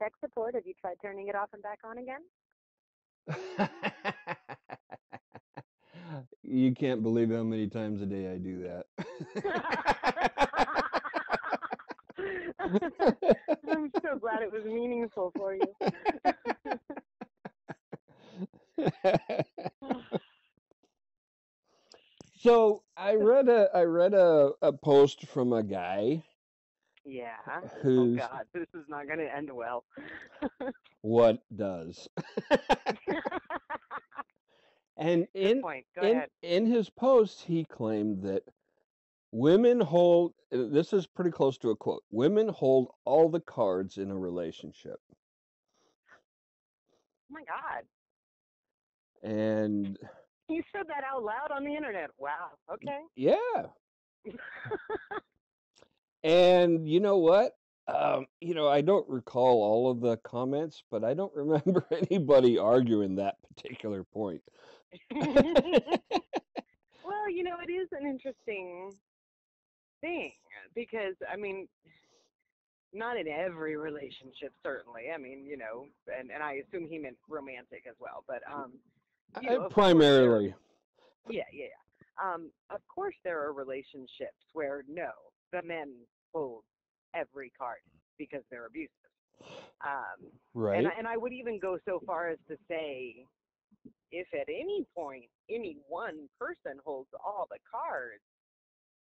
tech support. Have you tried turning it off and back on again? You can't believe how many times a day I do that. I'm so glad it was meaningful for you. So I read a post from a guy Yeah. Oh who's God, this is not going to end well. what does. And Good point. Go ahead. in his post he claimed that women hold, this is pretty close to a quote, women hold all the cards in a relationship. Oh my God. And You said that out loud on the internet. Wow. Okay. yeah. And you know what? I don't recall all of the comments, but I don't remember anybody arguing that particular point. Well, it is an interesting thing because, I mean, not in every relationship, certainly. I mean, and I assume he meant romantic as well, but, of Primarily. yeah. Of course there are relationships where, no, the men hold every card because they're abusive. Right. And I would even go so far as to say, if at any point any one person holds all the cards,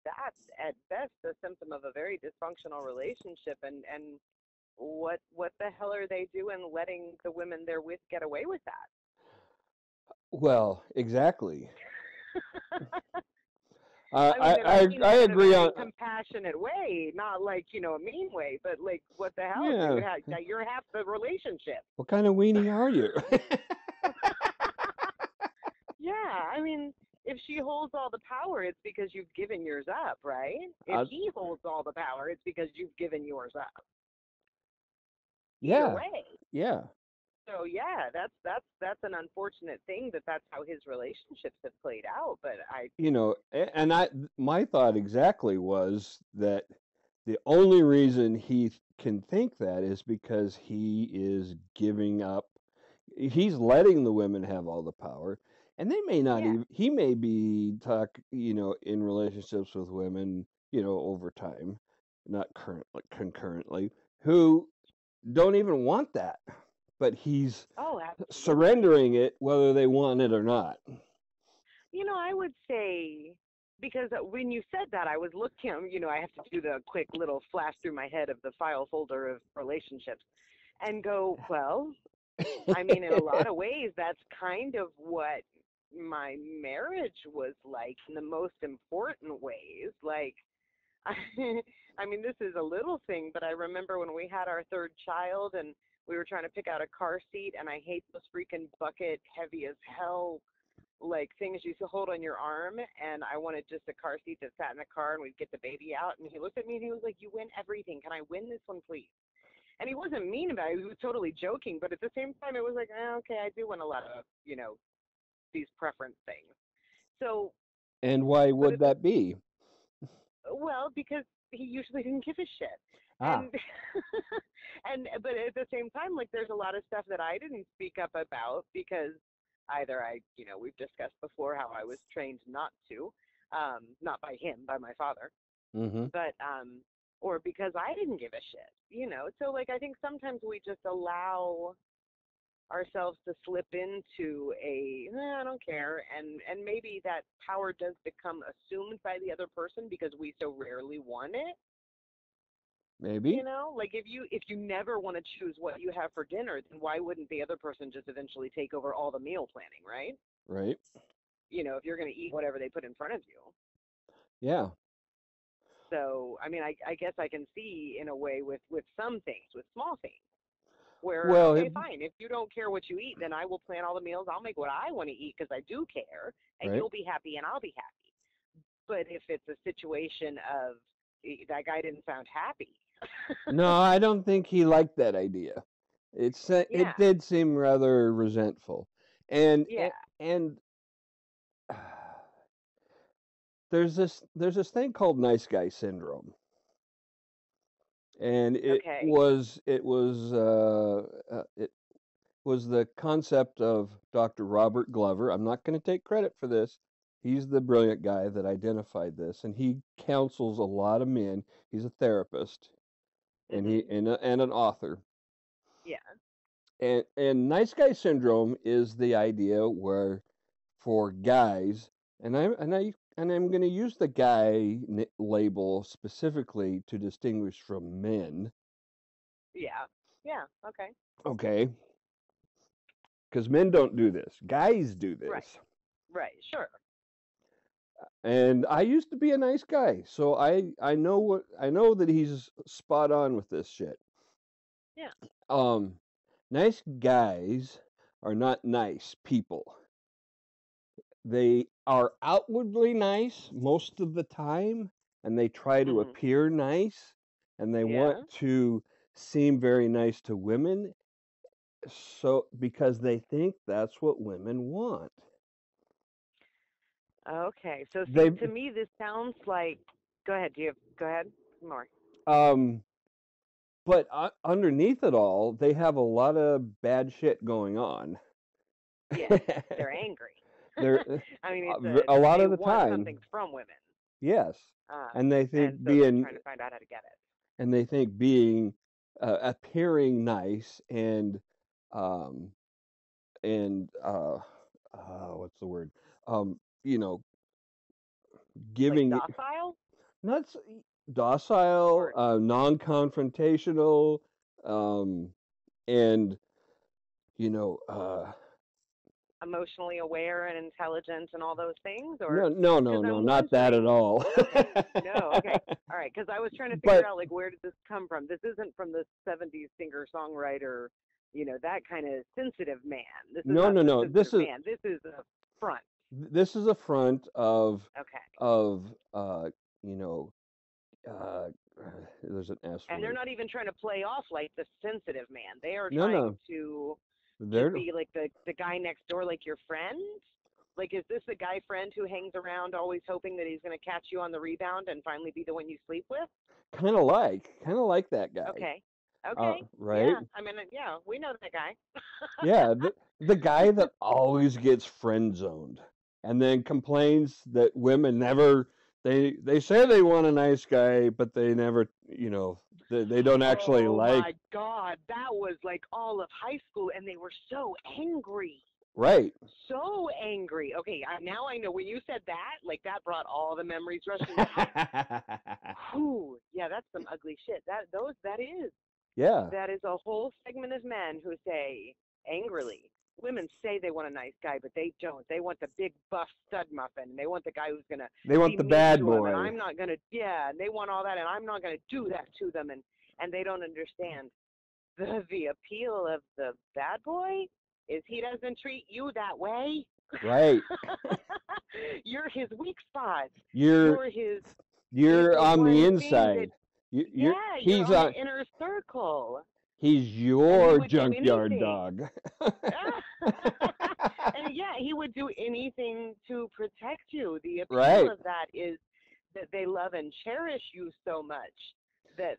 that's at best a symptom of a very dysfunctional relationship. And what the hell are they doing letting the women they're with get away with that? Well, exactly. I mean I agree in a on. compassionate way, not like a mean way, but like, what the hell, Yeah. dude? You're half the relationship. What kind of weenie are you? Yeah, I mean, if she holds all the power, it's because you've given yours up, right? If he holds all the power, it's because you've given yours up. Either way. Yeah. So yeah, that's an unfortunate thing that's how his relationships have played out. But my thought exactly was that the only reason he can think that is because he is giving up. He's letting the women have all the power, and they may not even. He may be in relationships with women, over time, not concurrently, who don't even want that, but he's surrendering it whether they want it or not. I would say, because when you said that, I was looking, I have to do the quick little flash through my head of the file folder of relationships and go, well, I mean, in a lot of ways, that's kind of what my marriage was like in the most important ways. Like, I mean, this is a little thing, but I remember when we had our third child and we were trying to pick out a car seat, and I hate those freaking bucket, heavy as hell, like, things you hold on your arm, and I wanted just a car seat that sat in the car, and we'd get the baby out, and he looked at me and he was like, "You win everything. Can I win this one, please?" And he wasn't mean about it. He was totally joking, but at the same time, it was like, okay, I do want a lot of, these preference things. So. And why would that be? Well, because he usually didn't give a shit. Ah. But at the same time, like, there's a lot of stuff that I didn't speak up about because either we've discussed before how I was trained not to, not by him, by my father, but, or because I didn't give a shit, So, like, I think sometimes we just allow ourselves to slip into I don't care, and maybe that power does become assumed by the other person because we so rarely want it. Maybe. Like, if you never want to choose what you have for dinner, then why wouldn't the other person just eventually take over all the meal planning, right? Right. If you're going to eat whatever they put in front of you. Yeah. So, I mean, I guess I can see in a way with some things, with small things, where, okay, fine, if you don't care what you eat, then I will plan all the meals. I'll make what I want to eat because I do care, and you'll be happy and I'll be happy. But if it's a situation of that guy didn't sound happy. No, I don't think he liked that idea. It did seem rather resentful. And there's this thing called nice guy syndrome. and Okay. it was the concept of Dr. Robert Glover. I'm not going to take credit for this. He's the brilliant guy that identified this, and he counsels a lot of men. He's a therapist, and Mhm. and an author. Yeah. And nice guy syndrome is the idea where for guys, and I'm going to use the guy label specifically to distinguish from men. Yeah. Yeah. Okay. Okay, because men don't do this. Guys do Right. this. Right. Sure. And I used to be a nice guy, so I know that he's spot on with this shit. Yeah. Um, nice guys are not nice people. They are outwardly nice most of the time, and they try to Mhm. appear nice, and they want Yeah. to seem very nice to women, so because they think that's what women want. Okay. So see, They to me, this sounds like. Go ahead. Go ahead. More. um but underneath it all, they have a lot of bad shit going on. Yes. They're angry. They're I mean, it's a lot they of the want time, something from women. yes, and they And think so they're being trying to find out how to get it. being appearing nice um and what's the word, you know, Like giving docile not docile, or non-confrontational, and you know emotionally aware and intelligent and all those things, or no, no, no, because no, I'm not that at wondering. all. Okay, no, okay, all right, because I was trying to figure But out like where did this come from? This isn't from the '70s singer songwriter, that kind of sensitive man. This is no, not no, the no. sensitive man. This is a front. This is a front Okay, of uh, you know, uh, there's an S and they're word. not even trying to play off like the sensitive man. They are No, trying no, to just they're be like the guy next door, like your friend. Like, is this the guy friend who hangs around always hoping that he's going to catch you on the rebound and finally be the one you sleep with? kind of like that guy. Okay. Okay. Right? Yeah. I mean, yeah, we know that guy. Yeah, the guy that always gets friend zoned and then complains that women never they say they want a nice guy, but they never, they don't actually Oh like. my God. That was like all of high school, and they were so angry. Right. So angry. Okay, now I know when you said that, like that brought all the memories rushing back. Whew. Yeah, that's some ugly shit. Yeah. That is a whole segment of men who say angrily, women say they want a nice guy, but they don't. They want the big buff stud muffin, and they want the guy who's going to They want be the mean bad to them, and boy. I'm not going to, yeah, and they want all that, and I'm not going to do that to them, and they don't understand the appeal of the bad boy is he doesn't treat you that way. Right. You're his weak spot. You're You're his is you're the on the one thing that inside. yeah, you're He's on the on inner circle. he's And he your would do junkyard anything. dog. And yeah, he would do anything to protect you. The appeal Right. of that is that they love and cherish you so much that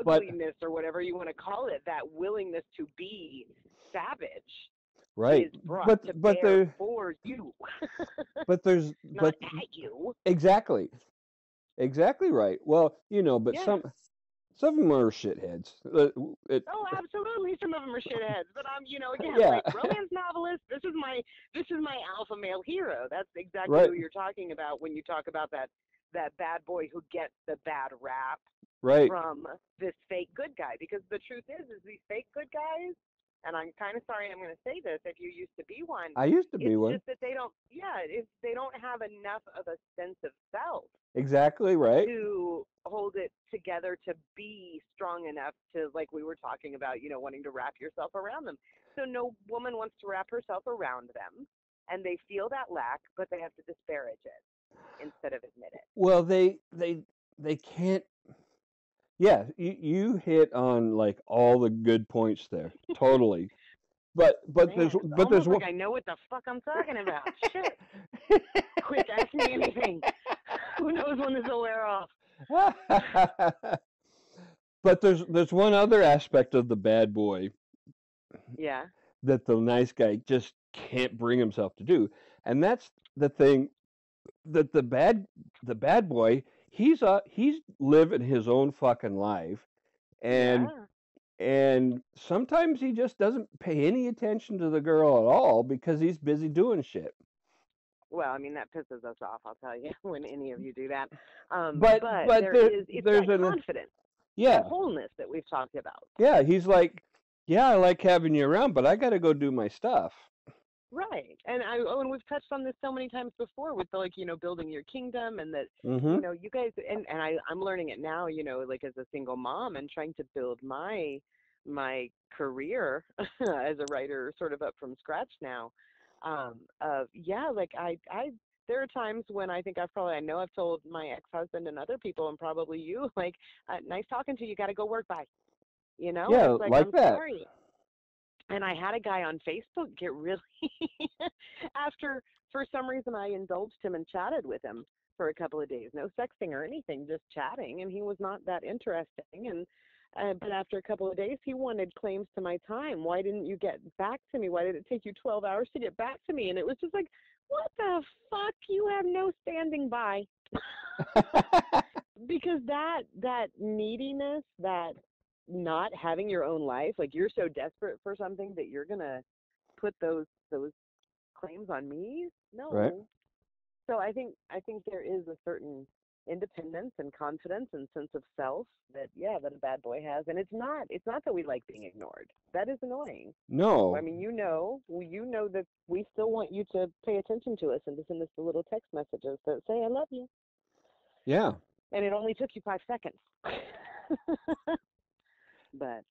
But ugliness or whatever you want to call it, that willingness to be savage right. is brought But to but bear there for you, but there's not but at you. exactly. Exactly right. Well, but Yeah. some of them are shitheads. Oh, absolutely. Some of them are shitheads, but again, Yeah. like romance novelists. This is my alpha male hero. That's exactly Right. who you're talking about when you talk about that bad boy who gets the bad rap Right. from this fake good guy. Because the truth is these fake good guys. And I'm kind of sorry I'm going to say this. If you used to be one, I used to be it's one. just that they don't. Yeah, they don't have enough of a sense of self Exactly right. to hold it together to be strong enough to, like we were talking about, wanting to wrap yourself around them. So no woman wants to wrap herself around them, and they feel that lack, but they have to disparage it instead of admit it. Well, they can't. Yeah, you hit on like all the good points there. Totally. But Man, it's there's almost like one. I know what the fuck I'm talking about. Shit. Quick, ask me anything. Who knows when this will wear off? But there's one other aspect of the bad boy Yeah. that the nice guy just can't bring himself to do, and that's the thing that the bad boy he's living his own fucking life, and Yeah. and sometimes he just doesn't pay any attention to the girl at all because he's busy doing shit. Well, I mean that pisses us off. I'll tell you when any of you do that. But But there is it's there's that an confidence, that yeah. wholeness that we've talked about. Yeah, he's like, yeah, I like having you around, but I got to go do my stuff. Right. And we've touched on this so many times before with the, like, building your kingdom, and that, Mm-hmm. you guys, I'm learning it now, like as a single mom and trying to build my career as a writer sort of up from scratch now. Yeah, like I there are times when I know I've told my ex-husband and other people and probably you, like, nice talking to you, got to go work, bye. And Yeah, it's like, like I'm that. sorry. And I had a guy on Facebook get really after, for some reason, I indulged him and chatted with him for a couple of days. No sexting or anything, just chatting, and he was not that interesting. And but after a couple of days, he wanted claims to my time. Why didn't you get back to me? Why did it take you 12 hours to get back to me? And it was just like, what the fuck? You have no standing by. Because that neediness, that not having your own life, like you're so desperate for something that you're gonna put those claims on me. Right? No. So I think there is a certain independence and confidence and sense of self that, yeah, that a bad boy has. And it's not that we like being ignored. That is annoying. I No. mean, that we still want you to pay attention to us and to send us the little text messages that say I love you, Yeah. and it only took you 5 seconds. but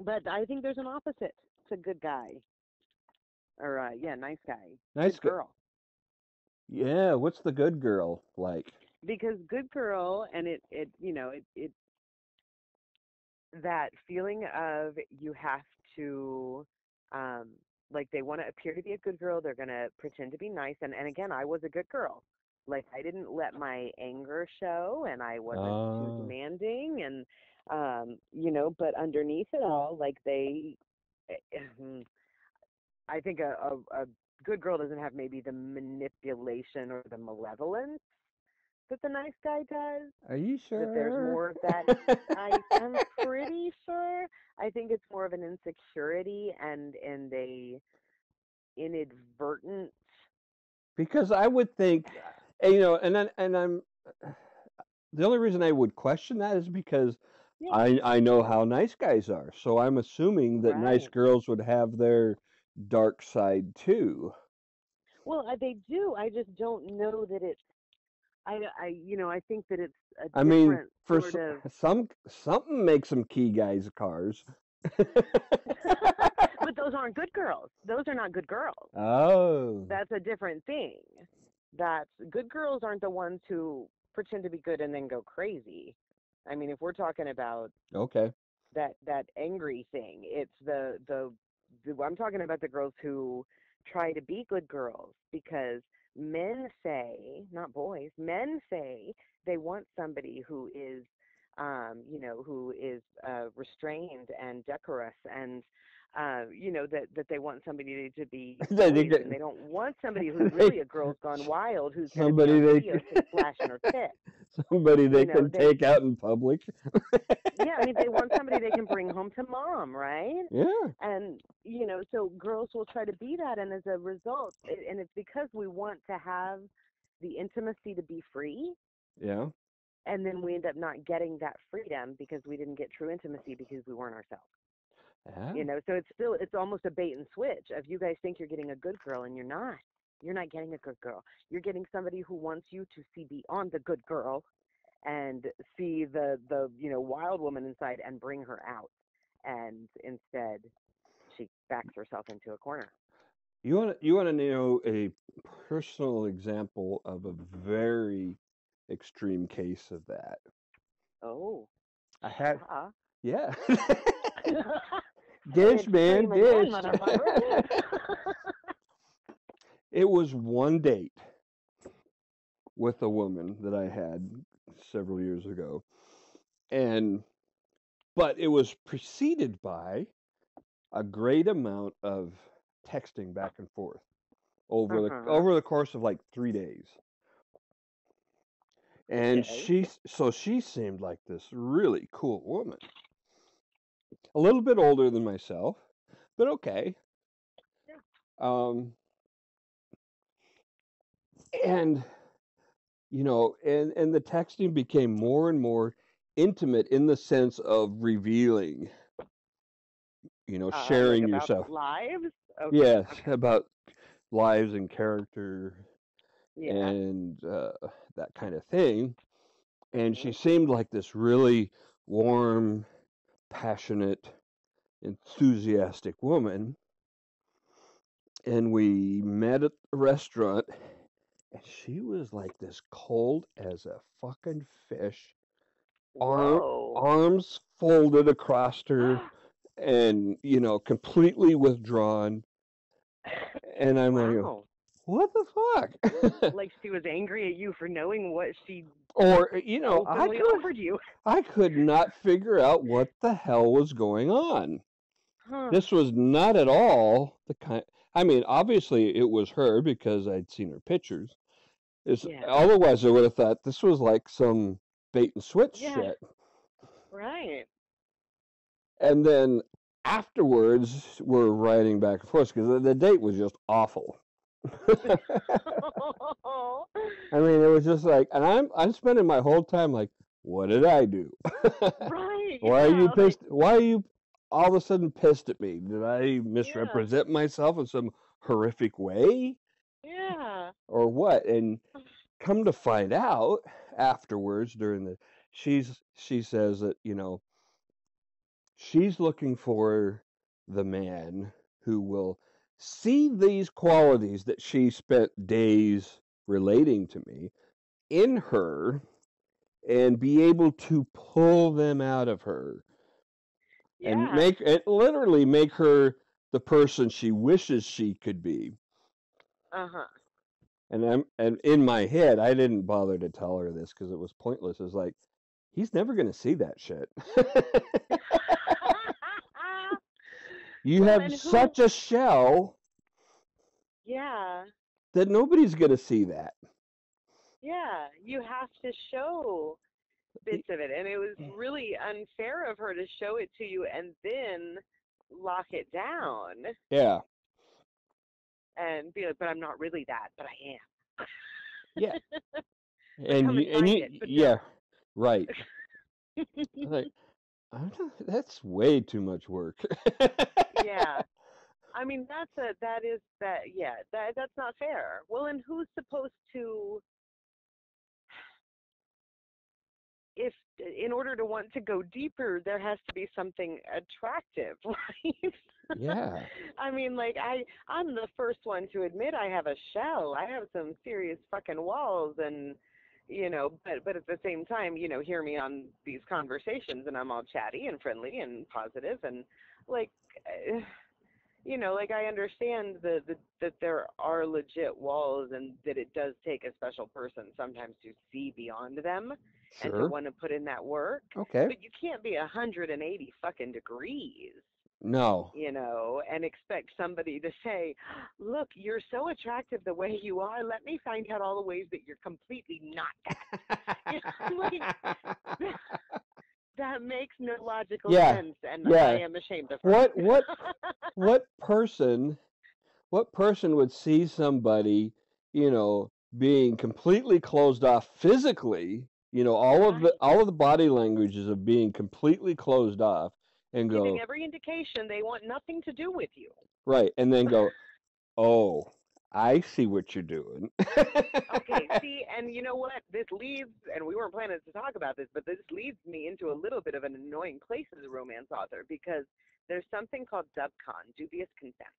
but I think there's an opposite to good guy, or yeah, nice guy, Nice. good girl. Yeah. What's the good girl like? Because good girl, and it that feeling of you have to, um like, they want to appear to be a good girl, they're going to pretend to be nice, and again, I was a good girl. Like, I didn't let my anger show, and I wasn't too Oh. demanding, and but underneath it all, like, they I think a good girl doesn't have maybe the manipulation or the malevolence that the nice guy does. Are you That there's sure? more of that. I'm pretty sure. I think it's more of an insecurity and a inadvertent. Because I would think, and I'm the only reason I would question that is because Yeah, I know how nice guys are, so I'm assuming that nice right. girls would have their dark side too. Well, they do. I just don't know that it's. I think that it's a I mean, different for sort of. something makes them key guys cars. But those aren't good girls. Those are not good girls. Oh, That's a different thing. That's good girls aren't the ones who pretend to be good and then go crazy. I mean, if we're talking about okay. that angry thing, it's the I'm talking about the girls who try to be good girls because men say, not boys, men say they want somebody who is restrained and decorous, and that they want somebody to be They poised, get and they don't want somebody who's they, really a girl's gone wild, who's going to be somebody on they video flashing her tits. somebody they can They take out in public. Yeah, I mean, they want somebody they can bring home to mom, right? Yeah, And so girls will try to be that, and as a result, and it's because we want to have the intimacy to be free, yeah, and then we end up not getting that freedom because we didn't get true intimacy because we weren't ourselves. yeah. So it's almost a bait and switch of, you guys think you're getting a good girl, and you're not. You're not getting a good girl. You're getting somebody who wants you to see beyond the good girl and see the wild woman inside and bring her out, and instead she backs herself into a corner. You want to know a personal example of a very extreme case of that? Oh, I had yeah. yeah. Dish man, Extreme again, dish. motherfucker. It was one date. with a woman that I had several years ago, but it was preceded by a great amount of texting back and forth Uh-huh. over the course of like 3 days. And Okay. she seemed like this really cool woman, a little bit older than myself, but okay. Yeah. Um, and and the texting became more and more intimate in the sense of revealing, Like sharing about yourself. lives? Okay. Yes, Okay. about lives and character Yeah. and that kind of thing. And she Mhm. seemed like this really warm, passionate, enthusiastic woman. And we met at the restaurant, and she was like this cold as a fucking fish, Whoa. arms folded across her, and completely withdrawn. And I'm like, Wow. what the fuck? Like she was angry at you for knowing what she Or openly offered you. I could not figure out what the hell was going on. Huh. This was not at all the kind. I mean, obviously it was her because I'd seen her pictures. Yeah. Otherwise I would have thought this was like some bait and switch Yeah. shit. Right. And then afterwards we're writing back and forth because the date was just awful. I mean, it was just like, and I'm spending my whole time like, what did I do? Right. Why are you Yeah. Like, pissed? Why are you all of a sudden pissed at me? Did I yeah. misrepresent myself in some horrific way, Yeah. or what? And come to find out afterwards, she says that she's looking for the man who will see these qualities that she spent days relating to me in her and be able to pull them out of her and Yeah. literally make her the person she wishes she could be. Uh-huh. And in my head, I didn't bother to tell her this because it was pointless. It's like he's never going to see that shit. You Well, have and who? such a shell Yeah. that nobody's going to see that. Yeah. You have to show bits of it. And it was really unfair of her to show it to you and then lock it down Yeah, and be like, but I'm not really that, but I am. yeah, But come and find it, but yeah, don't. right. Like that's way too much work. Yeah. I mean, that's not fair. Well, and who's supposed to, if in order to want to go deeper, there has to be something attractive, right? Yeah, I mean, like I'm the first one to admit I have a shell. I have some serious fucking walls, and but at the same time, hear me on these conversations, and I'm all chatty and friendly and positive, and like. Like I understand that there are legit walls and that it does take a special person sometimes to see beyond them and to sure. want to put in that work. Okay. But you can't be 180 fucking degrees, No. and expect somebody to say, look, you're so attractive the way you are. Let me find out all the ways that you're completely not that. Like, that makes no logical Yeah. sense, and I Yeah. am ashamed of her. What what what person what person would see somebody, being completely closed off physically, Right. all of the body languages of being completely closed off and Giving go, every indication they want nothing to do with you. right, and then go, "Oh, I see what you're doing." Okay, see, and you know what? This leads, and we weren't planning to talk about this, but this leads me into a little bit of an annoying place as a romance author because there's something called dubious consent.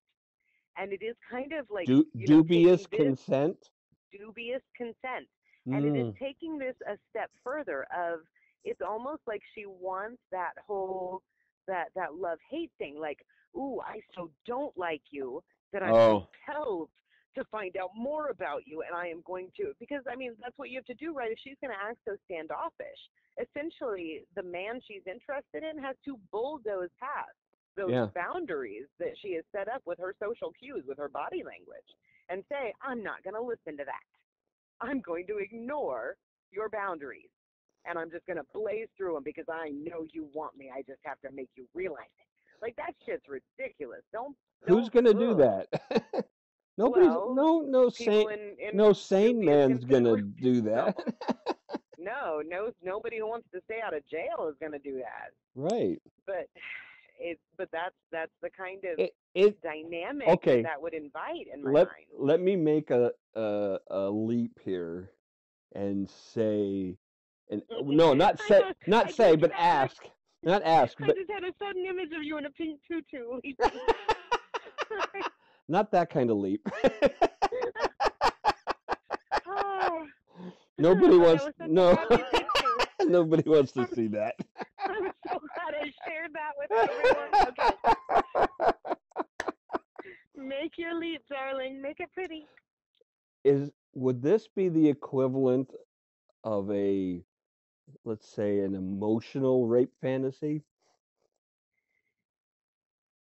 And it is kind of like, taking Dubious this consent? dubious consent. And it is Mm. taking this a step further of it's almost like she wants that whole that love hate thing, like, ooh, I so don't like you that I'm Oh, compelled to find out more about you, and I am going to, because I mean, that's what you have to do, right? If she's going to act so standoffish, essentially the man she's interested in has to bulldoze past those Yeah. boundaries that she has set up with her social cues, with her body language, and say, I'm not going to listen to that. I'm going to ignore your boundaries, and I'm just going to blaze through them because I know you want me. I just have to make you realize it. Like, that shit's ridiculous. Who's going to do that? Nobody's Well, no people sane in no sane dubious man's consent gonna were do that. nobody who wants to stay out of jail is going to do that. Right. But that's the kind of It dynamic okay. that would invite in my Let mind. let me make a leap here and say, and no, not I say, know. not I say, just but had a, ask, not ask, I but just had a sudden image of you in a pink tutu leaping. not that kind of leap. Oh, Nobody but that wants was such a no. happy picture. Nobody wants to see that. I'm so glad I shared that with everyone. Okay. Make your leap, darling. Make it pretty. Would this be the equivalent of a, let's say, an emotional rape fantasy?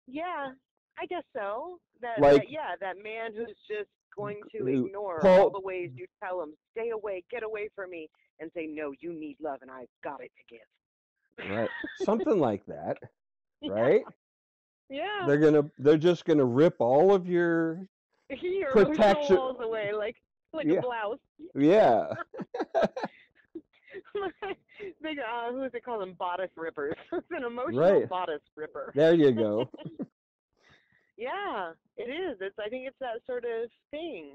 Yeah, I guess so. Like That man who's just going to who ignore all Paul, the ways you tell him, stay away, get away from me, and say, no, you need love and I've got it to give. right? Something like that, right? Yeah. They're just gonna rip all of your Your emotional protection. walls away like a Yeah, blouse. yeah, Who's it called them? Bodice rippers. It's an emotional right. bodice ripper. There you go. Yeah, it is. I think it's that sort of thing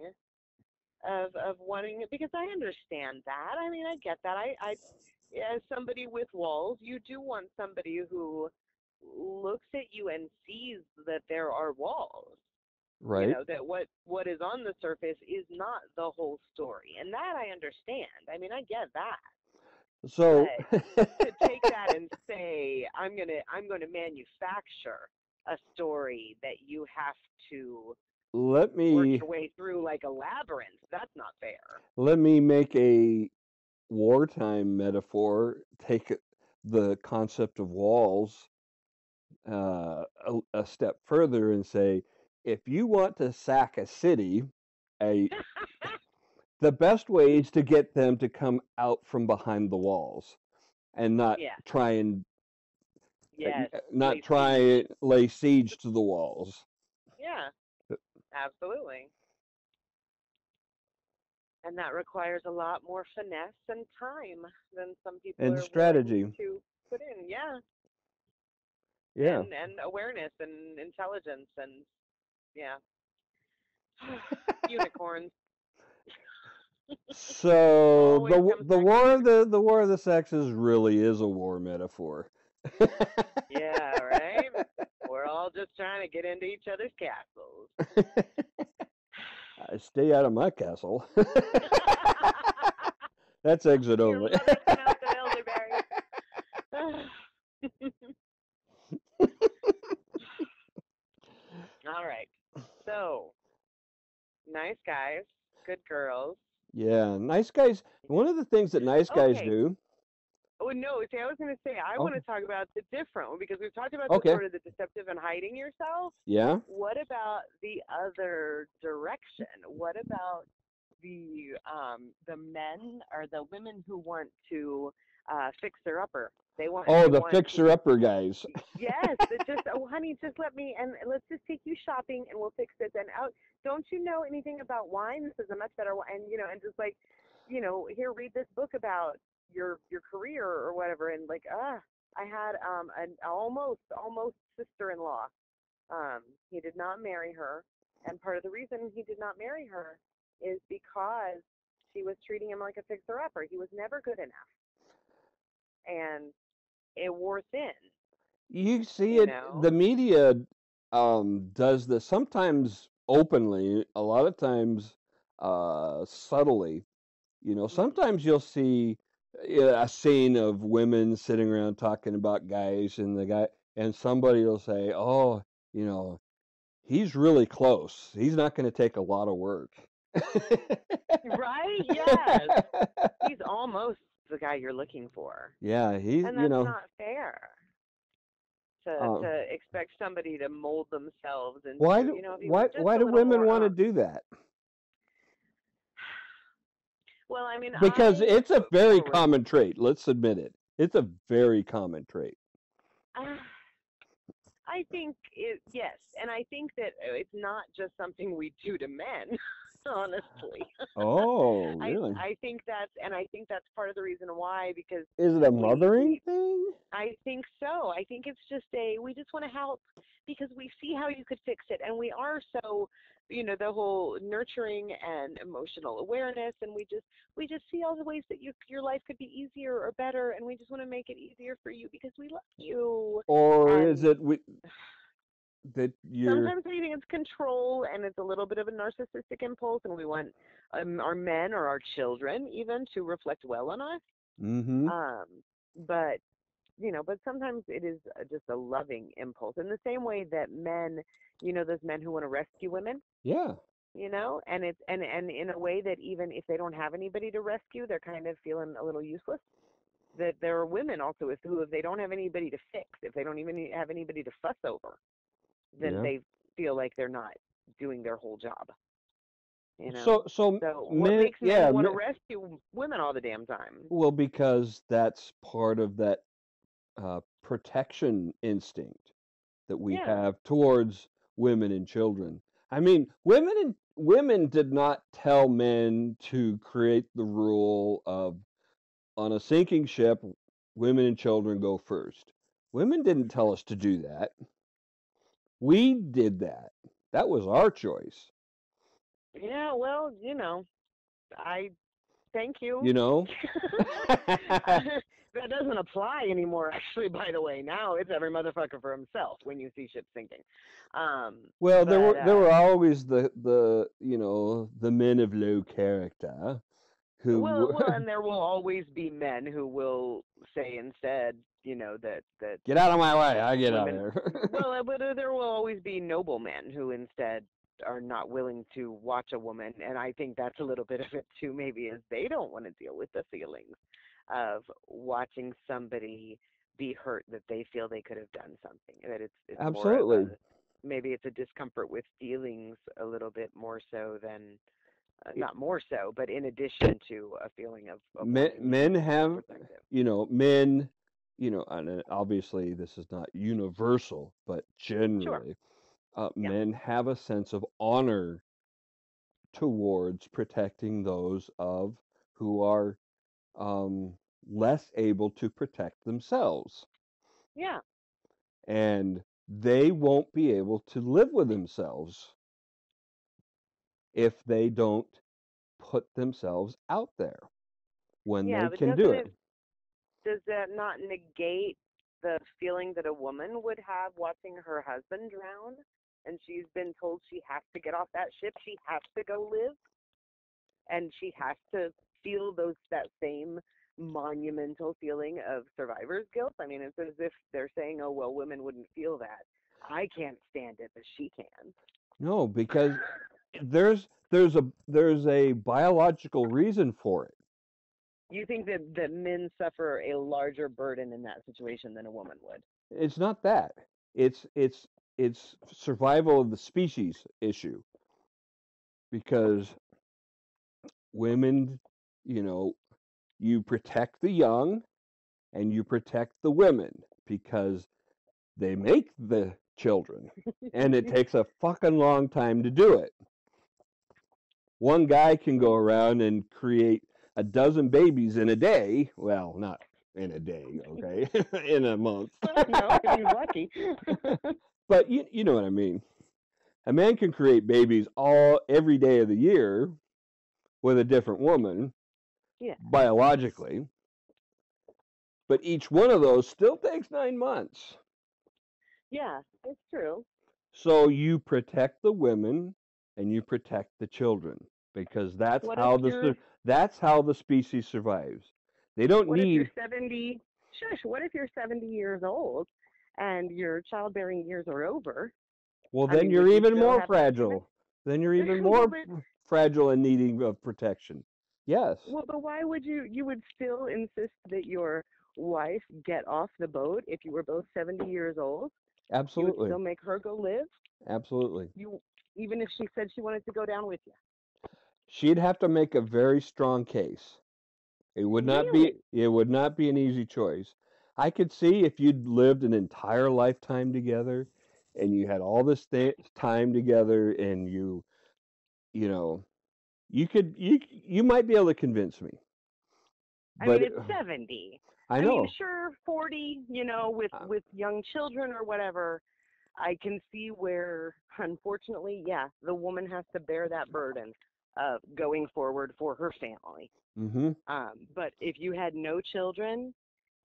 of wanting it, because I understand that. I mean, I get that. I as somebody with walls, you do want somebody who looks at you and sees that there are walls. You Right. know, that what is on the surface is not the whole story, and that I understand. I mean, I get that. So But to take that and say I'm gonna manufacture a story that you have to let work me your way through like a labyrinth, that's not fair. let me make a wartime metaphor. Take the concept of walls a step further and say, if you want to sack a city, a the best way is to get them to come out from behind the walls and not Yeah. try and Yes. not Lay siege. try and lay siege to the walls. Yeah. Absolutely. And that requires a lot more finesse and time than some people And are willing strategy. to put in. Yeah. Yeah. And awareness and intelligence and yeah. Unicorns. So Always comes the back to war of unicorns. the war of the sexes really is a war metaphor. Yeah, right? We're all just trying to get into each other's castles. Stay out of my castle. That's exit Your only. mother's pronounced an elderberry. All right. So, nice guys, good girls. Yeah, nice guys. One of the things that nice guys Okay. do. Oh, no, see, I was going to say, I want Okay. to talk about the different one because we've talked about the Okay. sort of the deceptive and hiding yourself. Yeah. What about the other direction? What about the men or the women who want to fix their upper? They want The fixer-upper guys. yes, it's just honey, just let me and let's just take you shopping and we'll fix this and out. Don't you know anything about wine? This is a much better wine, and and just like, here, read this book about your career or whatever, and like I had an almost sister-in-law. He did not marry her, and part of the reason he did not marry her is because she was treating him like a fixer-upper. He was never good enough, and it wore thin. You see You it. The know? media does this sometimes openly, a lot of times subtly. Mhm. Sometimes you'll see a scene of women sitting around talking about guys, and the guy and somebody will say, "Oh, you know, he's really close. He's not going to take a lot of work. Right? Yes. He's almost the guy you're looking for. Yeah, he's, And that's not fair uh, to expect somebody to mold themselves why into, do if you were just why a do little women more want to do that? well, I mean, Because I it's a very for common trait. Let's admit it. It's a very common trait. I think yes, and I think that it's not just something we do to men, honestly. Oh, I really? I think that's part of the reason why, because Is it a mothering we thing? I think so. I think it's just we just want to help because we see how you could fix it, and we are so, the whole nurturing and emotional awareness, and we just see all the ways that your life could be easier or better, and we just want to make it easier for you because we love you. Or is And it that you're sometimes I think it's control, and it's a little bit of a narcissistic impulse, and we want our men or our children even to reflect well on us. mm-hmm. Um, but but sometimes it is just a loving impulse. In the same way that men, those men who want to rescue women, Yeah. and it's and in a way that even if they don't have anybody to rescue, they're kind of feeling a little useless. That there are women also who, if they don't have anybody to fix, if they don't even have anybody to fuss over, then Yeah. they feel like they're not doing their whole job. You know. So So what men, makes yeah, men want to rescue women all the damn time? well, because that's part of that protection instinct that we Yeah. have towards women and children. I mean, women did not tell men to create the rule of on a sinking ship, women and children go first. Women didn't tell us to do that. We did that. That was our choice. Yeah. Well, I thank you. You know? That doesn't apply anymore, actually, by the way. Now it's every motherfucker for himself when you see ships sinking. Well, But there were always the men of low character who and there will always be men who will say instead, that get out of my way. I get out of women. there. Well, but there will always be noble men who instead are not willing to watch a woman, and I think that's a little bit of it too. Maybe is they don't want to deal with the feelings of watching somebody be hurt, that they feel they could have done something. That it's more of a, Absolutely. maybe it's a discomfort with feelings a little bit more so than not more so, but in addition to a feeling of wanting Men to be have, protective. men, and obviously this is not universal, but Sure. generally, Yeah. men have a sense of honor towards protecting those of who are um, less able to protect themselves. Yeah. And they won't be able to live with themselves if they don't put themselves out there when Yeah, they but can do it. does that not negate the feeling that a woman would have watching her husband drown, and she's been told she has to get off that ship, she has to go live, and she has to feel that same monumental feeling of survivor's guilt? I mean, it's as if they're saying, "Oh, well, women wouldn't feel that. I can't stand it, but she can." No, because there's a biological reason for it. You think that men suffer a larger burden in that situation than a woman would? It's not that. It's survival of the species issue because women, you know, you protect the young and you protect the women because they make the children and it takes a fucking long time to do it. One guy can go around and create a dozen babies in a day. Well, not in a day, okay? In a month. No, if he's lucky. But you know what I mean. A man can create babies every day of the year with a different woman Yeah. biologically, but each one of those still takes 9 months. Yeah, it's true. So you protect the women and you protect the children because What if you're that's how the species survives. They don't what if you're need 70? Shush. What if you're 70 years old and your childbearing years are over, Well, I then mean, you're would you even still more have that commitment? fragile. Then you're even well, more but fragile and needing of protection. Yes, why would you would still insist that your wife get off the boat if you were both 70 years old? You would absolutely. still make her go live? Absolutely. You even if she said she wanted to go down with you? She'd have to make a very strong case. Really? It would not be an easy choice. I could see if you'd lived an entire lifetime together and you had all this time together and you know, you might be able to convince me. I mean, But it's 70. I I mean, know. sure, 40, Uh, with young children or whatever, I can see where, unfortunately, yeah, the woman has to bear that burden of going forward for her family. mhm. But if you had no children,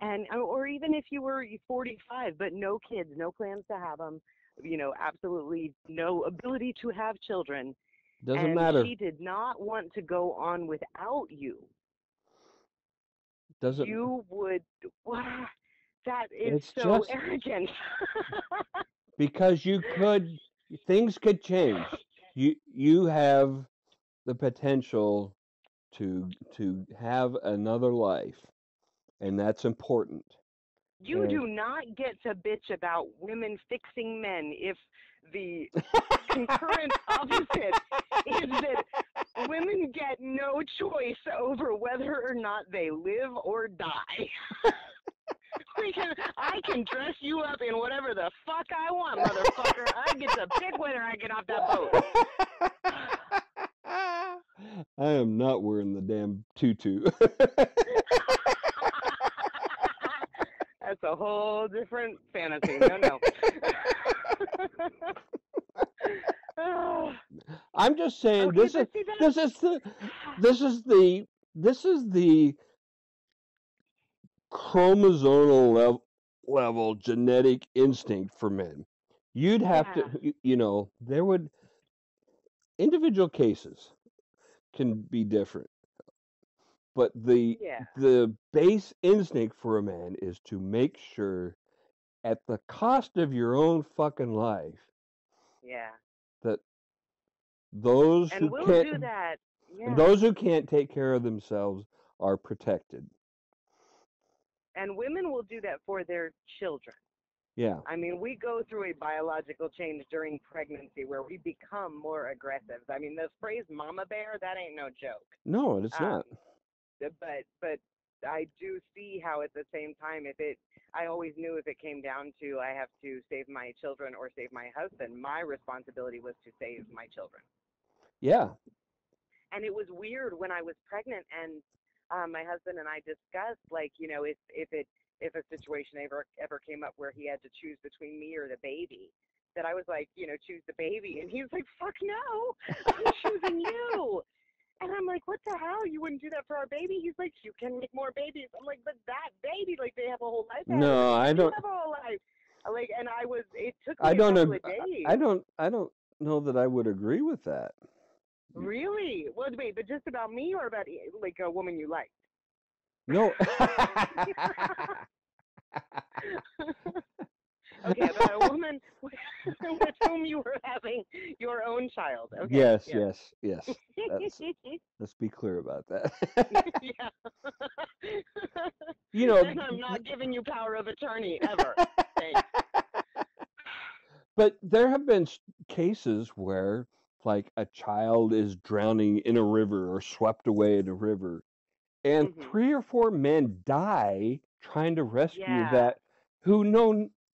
and or even if you were 45 but no kids, no plans to have them, absolutely no ability to have children, Doesn't and matter. she did not want to go on without you, Doesn't you would. Wow, that is it's so just arrogant. because things could change. You have the potential to have another life, and that's important. You And do not get to bitch about women fixing men if the concurrent opposite is that women get no choice over whether or not they live or die. I can dress you up in whatever the fuck I want, motherfucker. I get to pick whether I get off that boat. I am not wearing the damn tutu. That's a whole different fantasy. No. I'm just saying Okay, but see this is the this is the this is the chromosomal level genetic instinct for men. You'd have to yeah, there would individual cases can be different, but yeah, the base instinct for a man is to make sure at the cost of your own fucking life yeah. that those And who we'll can't do that. Yeah. those who can't take care of themselves are protected. And women will do that for their children. Yeah. I mean, we go through a biological change during pregnancy where we become more aggressive. I mean, the phrase "mama bear" that ain't no joke. No, it's not. Um, but I do see how at the same time, I always knew if it came down to I have to save my children or save my husband, my responsibility was to save my children. Yeah. And it was weird when I was pregnant and my husband and I discussed, like, if a situation ever came up where he had to choose between me or the baby, that I was like, choose the baby, and he was like, fuck no, I'm choosing you. And I'm like, what the hell? You wouldn't do that for our baby? He's like, you can make more babies. I'm like, but that baby, like, they have a whole life ahead of them. No, They I do don't have a whole life. Like, and it took I me a don't couple ag- of days. I don't know that I would agree with that. Really? Well, wait, but just about me or about, like, a woman you like? No. Okay, about a woman with whom you were having your own child. Okay, Yes, yes. yes, yes. That's Let's be clear about that. Yeah. You know, And I'm not giving you power of attorney ever. Thanks. but there have been cases where like a child is drowning in a river or swept away in a river and Mhm. 3 or 4 men die trying to rescue Yeah. that who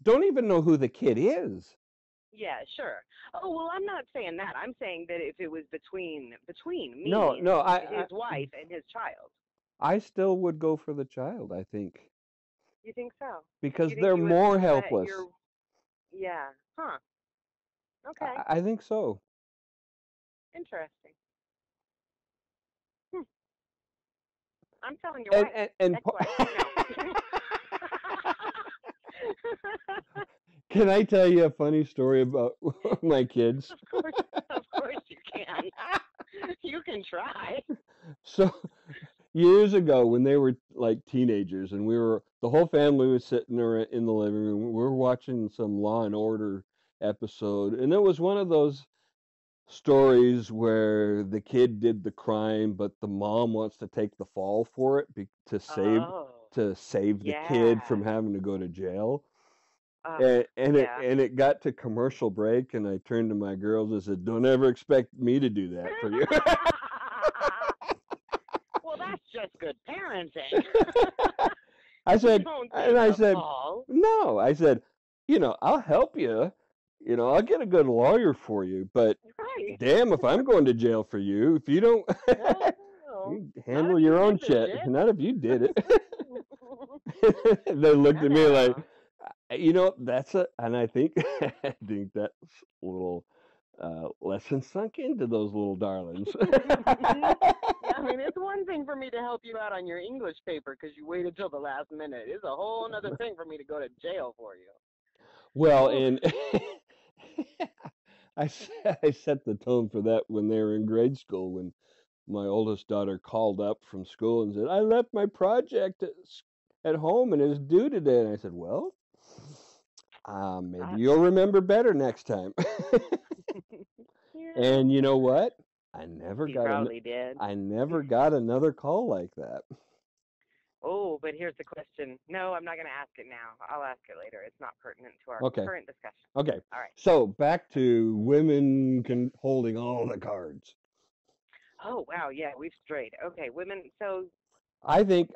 don't even know who the kid is. Yeah, sure. Oh, well, I'm not saying that. I'm saying that if it was between No, me, no, his wife, and his child. I still would go for the child, I think, You think so? because You think they're you would more let helpless. your Yeah. Huh. Okay. I think so. Interesting. Hmm. I'm telling your And wife. and Ex-wife. No. can I tell you a funny story about my kids? Of course you can. You can try. So years ago when they were like teenagers and the whole family was sitting there in the living room, we were watching some Law and Order episode, and it was one of those stories where the kid did the crime, but the mom wants to take the fall for it Oh, to save the kid yeah. from having to go to jail. Uh, yeah. And it got to commercial break, and I turned to my girls and said, "Don't ever expect me to do that for you." Well, that's just good parenting. I said, Don't and take I the said, fall. no, I said, I'll help you. I'll get a good lawyer for you, but Right. damn if I'm going to jail for you. If you don't No, you not handle if you your did own the shit. shit. Not if you did it. They looked No, at me like, no. that's and I think I think that little lesson sunk into those little darlings. Yeah, I mean, it's one thing for me to help you out on your English paper because you waited till the last minute. It's a whole other thing for me to go to jail for you. Well, Oof. and I set the tone for that when they were in grade school, when my oldest daughter called up from school and said, "I left my project at home and it's due today." And I said, "Well, maybe Uh, you'll remember better next time." yeah. And you know what? I never He got probably did. I never got another call like that. Oh, but here's the question. No, I'm not going to ask it now. I'll ask it later. It's not pertinent to our Okay. current discussion. Okay. All right. So back to women holding all the cards. Oh, wow. Yeah, we've strayed. Okay, women. So, I think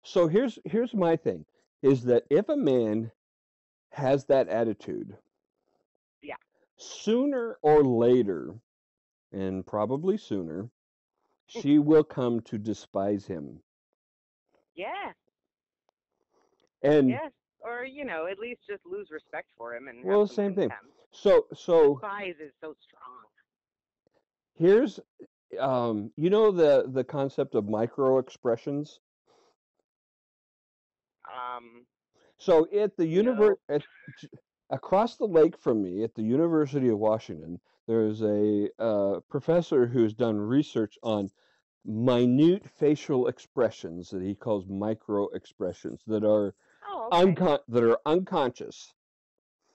so here's my thing is that if a man has that attitude, yeah. sooner or later, and probably sooner, she will come to despise him. Yes. And Yes. Or, at least just lose respect for him and have well, some same thing. contempt. So Despise is so strong. here's the concept of micro expressions. So at the No. across the lake from me at the University of Washington, there's a professor who's done research on minute facial expressions that he calls micro expressions that are Oh, okay. unconscious.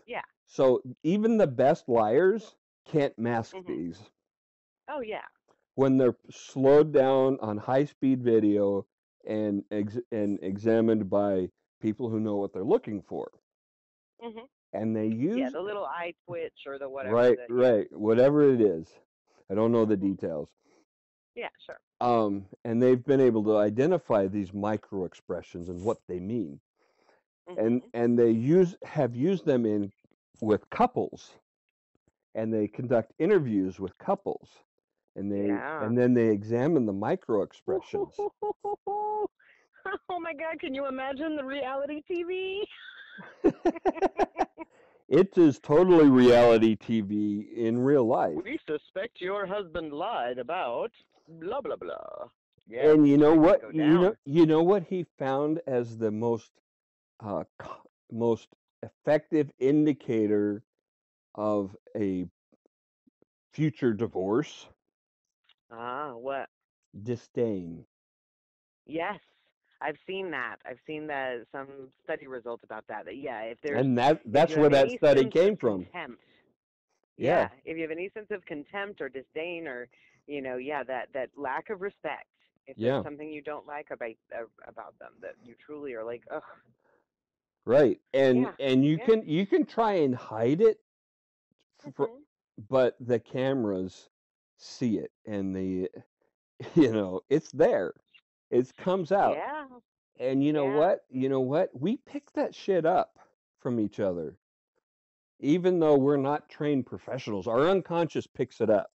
Yeah. So even the best liars can't mask Mhm. these. Oh, yeah. When they're slowed down on high-speed video and examined by people who know what they're looking for. Mhm. And they Yeah, use the little eye twitch or the whatever right, that. Yeah. right, whatever it is. I don't know the Mhm. details. Yeah, sure. And they've been able to identify these micro expressions and what they mean. Mhm. And they have used them in with couples, and they conduct interviews with couples, Yeah. and then they examine the micro expressions. Oh my God! Can you imagine the reality TV? It is totally reality TV in real life. We suspect your husband lied about blah blah blah. Yes, And you know it can what? go down. You know what he found as the uh, most effective indicator of a future divorce? Ah, what? Disdain. Yes, I've seen that. I've seen that some study results about that. That yeah, And if that's you where have that any study sense of came from. contempt, Yeah, yeah, if you have any sense of contempt or disdain or yeah, that lack of respect. If there's yeah, something you don't like about them, that you truly are like, ugh, right. yeah, And yeah. you can try and hide it, for, Mhm. but the cameras see it, and it's there. It comes out. Yeah, And you know yeah. what? You know what? We pick that shit up from each other. Even though we're not trained professionals, our unconscious picks it up.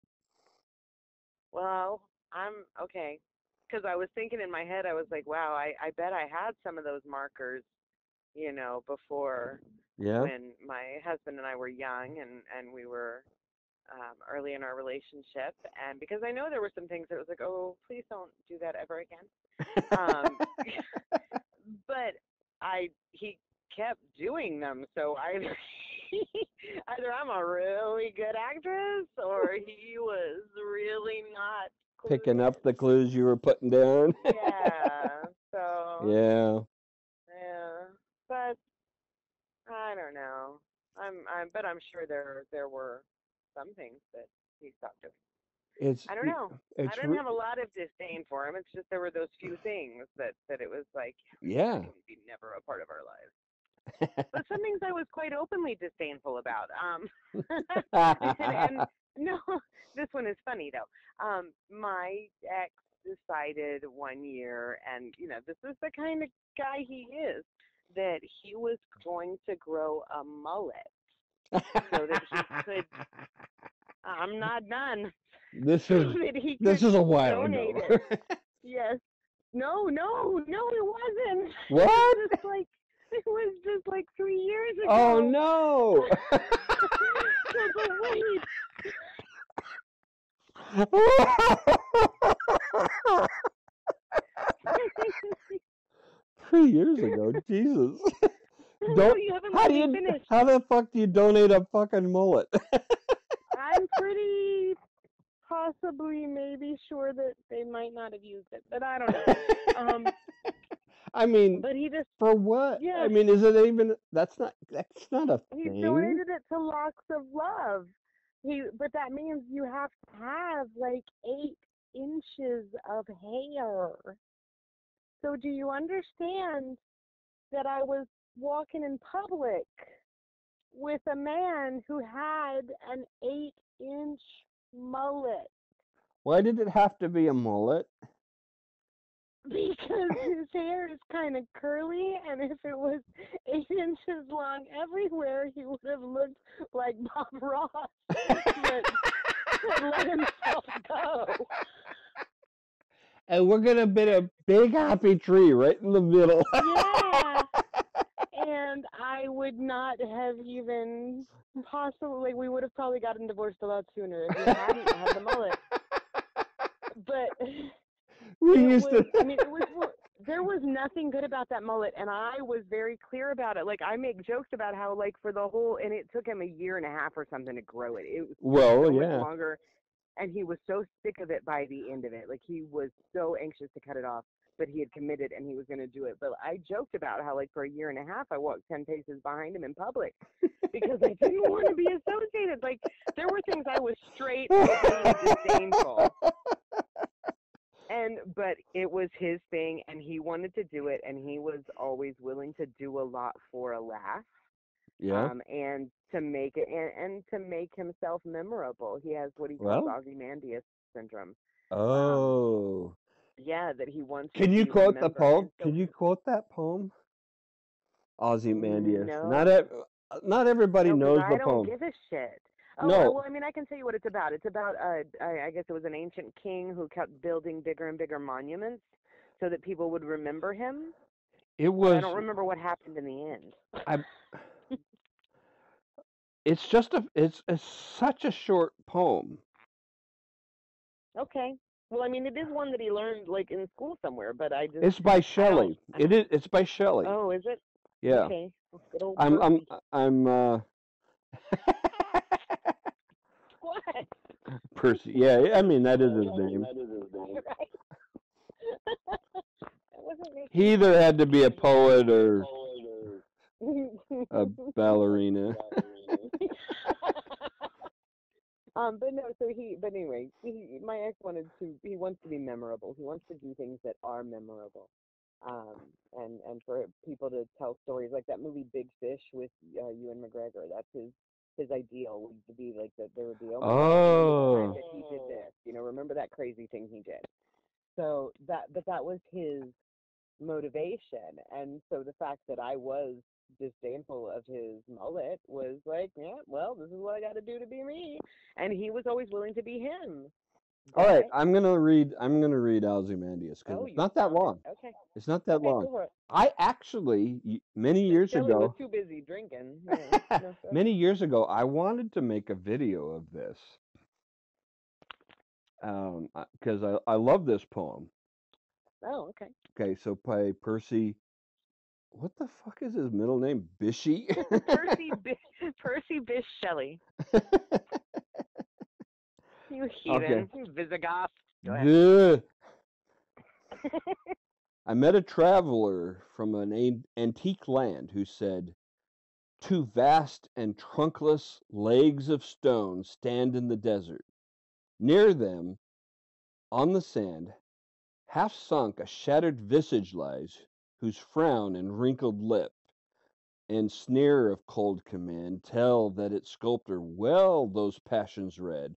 Well, I'm okay. Because I was thinking in my head, I was like, wow, I bet I had some of those markers, before Yeah? when my husband and I were young and we were early in our relationship. And because I know there were some things that was like, oh, please don't do that ever again. Um, but he kept doing them, so either either I'm a really good actress or he was really not Picking clued up the clues you were putting down. in. Yeah. So Yeah. yeah. But I don't know. but I'm sure there were some things that he stopped doing. It's I don't know. I it's didn't have a lot of disdain for him. It's just there were those few things that it was like yeah. that can be never a part of our lives. But some things I was quite openly disdainful about. And no, this one is funny though. My ex decided one year, and this is the kind of guy he is, that he was going to grow a mullet so that he could. I'm not done. This So is that he this could is a while donate ago. it. Yes. No, it wasn't. What? It was just like 3 years ago. Oh no! So, but wait. 3 years ago, Jesus. No, you haven't let me finish. How the fuck do you donate a fucking mullet? I'm pretty possibly maybe sure that they might not have used it, but I don't know. I mean, but he just for what? yeah. I mean, is it even? That's not a He thing. donated it to Locks of Love. But that means you have to have like 8 inches of hair. So do you understand that I was walking in public with a man who had an 8-inch mullet? Why did it have to be a mullet? Because his hair is kind of curly, and if it was 8 inches long everywhere, he would have looked like Bob Ross, but let himself go. And we're gonna build a big happy tree right in the middle. Yeah. And I would not have even possibly, we would have probably gotten divorced a lot sooner if he hadn't had the mullet. But there was nothing good about that mullet, and I was very clear about it. Like, I make jokes about how, like, for the whole, and it took him a year and a half or something to grow it. It was so much longer, and he was so sick of it by the end of it. Like, he was so anxious to cut it off, but he had committed and he was going to do it. But I joked about how, like, for a year and a half, I walked 10 paces behind him in public because I didn't want to be associated. Like, there were things I was straight disdainful. But it was his thing, and he wanted to do it, and he was always willing to do a lot for a laugh. Yeah. And to make it, and to make himself memorable. He has what he calls Ozymandias Syndrome. Oh. Yeah, that he wants. Can you quote the poem? Can you quote that poem? Ozymandias. No. Not everybody knows the poem. I don't give a shit. Oh, no. Well, I mean, I can tell you what it's about. It's about, I guess it was an ancient king who kept building bigger and bigger monuments so that people would remember him. It was. I don't remember what happened in the end. It's such a short poem. Okay. Well, I mean, it is one that he learned like in school somewhere, but I just. It's by Shelley. It's by Shelley. Oh, is it? Yeah. Okay. Good old I'm What? Percy. Yeah, I mean that is his name. Right. He either had to be a poet or a ballerina. But no, but anyway, my ex he wants to be memorable. He wants to do things that are memorable. And for people to tell stories like that movie Big Fish with Ewan McGregor, that's his ideal would to be like that. There would be that he did this, remember that crazy thing he did. So that was his motivation, and so the fact that I was disdainful of his mullet was like, yeah, well, this is what I got to do to be me, and he was always willing to be him. All right, I'm gonna read Ozymandias because it's not that long. Okay. It's not that long. Go for it. I actually many years Shelley ago was too busy drinking. Yeah. Many years ago, I wanted to make a video of this because I love this poem. Oh, okay. Okay, so by Percy. What the fuck is his middle name? Bishy? Percy Bysshe Shelley. You heathen. You Visigoth. Go ahead. I met a traveler from an antique land who said, Two vast and trunkless legs of stone stand in the desert. Near them, on the sand, half sunk, a shattered visage lies, whose frown and wrinkled lip and sneer of cold command tell that its sculptor well those passions read,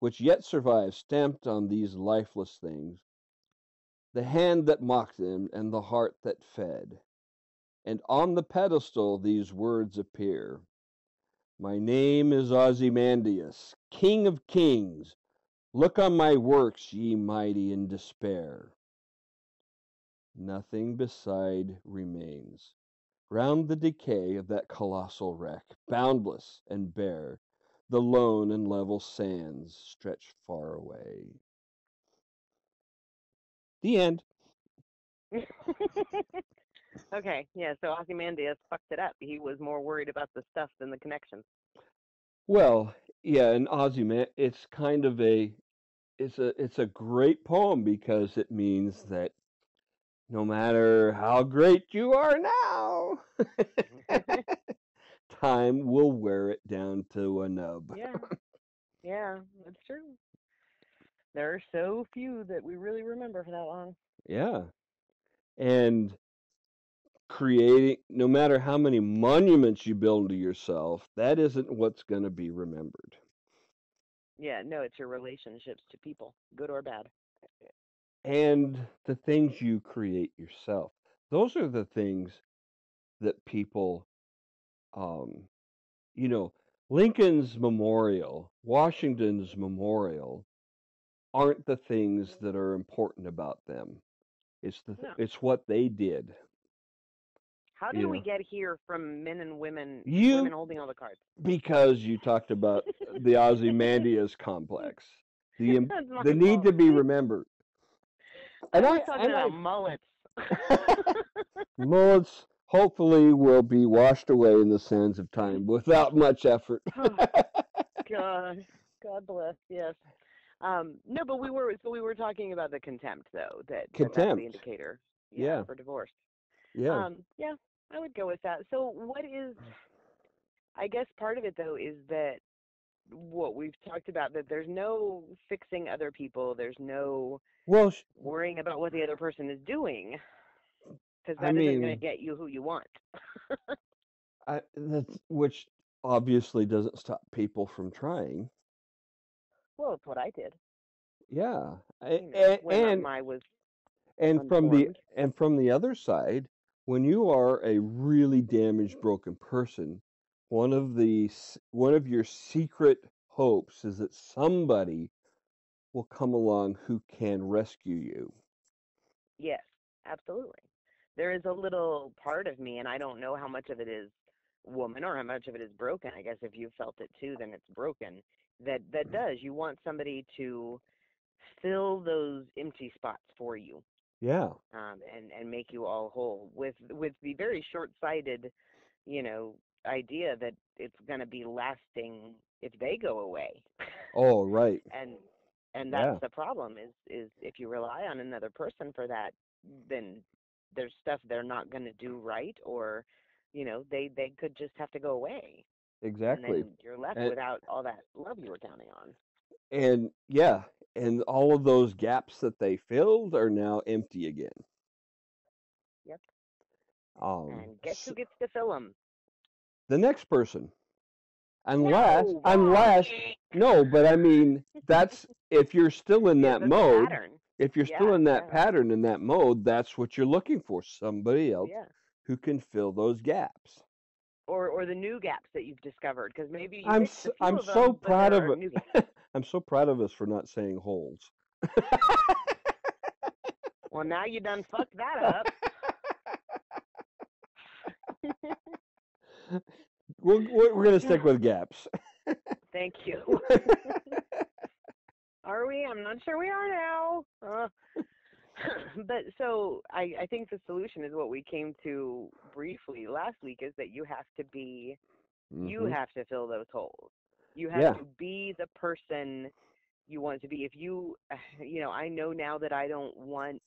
which yet survive stamped on these lifeless things, the hand that mocked them and the heart that fed. And on the pedestal these words appear: My name is Ozymandias, King of Kings. Look on my works, ye mighty in despair. Nothing beside remains. Round the decay of that colossal wreck, boundless and bare, the lone and level sands stretch far away. The end. Okay, yeah, so Ozymandias fucked it up. He was more worried about the stuff than the connections. Well, yeah, and Ozyman, it's kind of it's a great poem because it means that no matter how great you are now, time will wear it down to a nub. Yeah, yeah, that's true. There are so few that we really remember for that long. Yeah. And creating, no matter how many monuments you build to yourself, that isn't what's going to be remembered. Yeah, no, it's your relationships to people, good or bad. And the things you create yourself, those are the things that people, um, you know, Lincoln's memorial, Washington's memorial, aren't the things that are important about them. No. It's what they did. How did You we know, get here from men and women you holding all the cards? because you talked about the Ozymandias complex, the That's my the need fault. to be remembered, I and was talking and about mullets. mullets hopefully will be washed away in the sands of time without much effort. Oh, God, God bless. Yes. No, but we were talking about the contempt though. That's the Contempt, indicator. Yeah, yeah, for divorce. yeah. Yeah, I would go with that. So what is? I guess part of it though is that what we've talked about, that there's no fixing other people. There's no Well, worrying about what the other person is doing, because I that isn't going to mean, get you who you want. which obviously doesn't stop people from trying. Well, it's what I did, Yeah, when I was and unformed. from the other side, when you are a really damaged, broken person, one of your secret hopes is that somebody will come along who can rescue you. Yes, absolutely. There is a little part of me, and I don't know how much of it is woman or how much of it is broken. I guess if you felt it too, then it's broken. That does. You want somebody to fill those empty spots for you, Yeah. and make you all whole with the very short-sighted, you know, idea that it's going to be lasting if they go away. Oh, right. and and that's Yeah. the problem is if you rely on another person for that, then there's stuff they're not going to do right, or they could just have to go away, and Exactly. then you're left And without all that love you were counting on. and yeah, and all of those gaps that they filled are now empty again. Yep. And guess S who gets to fill them? the next person, No, wrong. unless no, but I mean that's if you're still in Yes, that that's a mode, pattern. if you're still Yeah, in that yeah, pattern in that mode, that's what you're looking for, somebody else yeah. who can fill those gaps. Or the new gaps that you've discovered, because maybe you fixed a few I'm of so them, but proud there of are new gaps. I'm so proud of us for not saying holes. Well, now you done fucked that up. We're going to stick with gaps. Thank you. Are we? I'm not sure we are now. But so I think the solution is what we came to briefly last week, is that you Hmm. have to fill those holes. You have Yeah. to be the person you want to be. If you, I know now that I don't want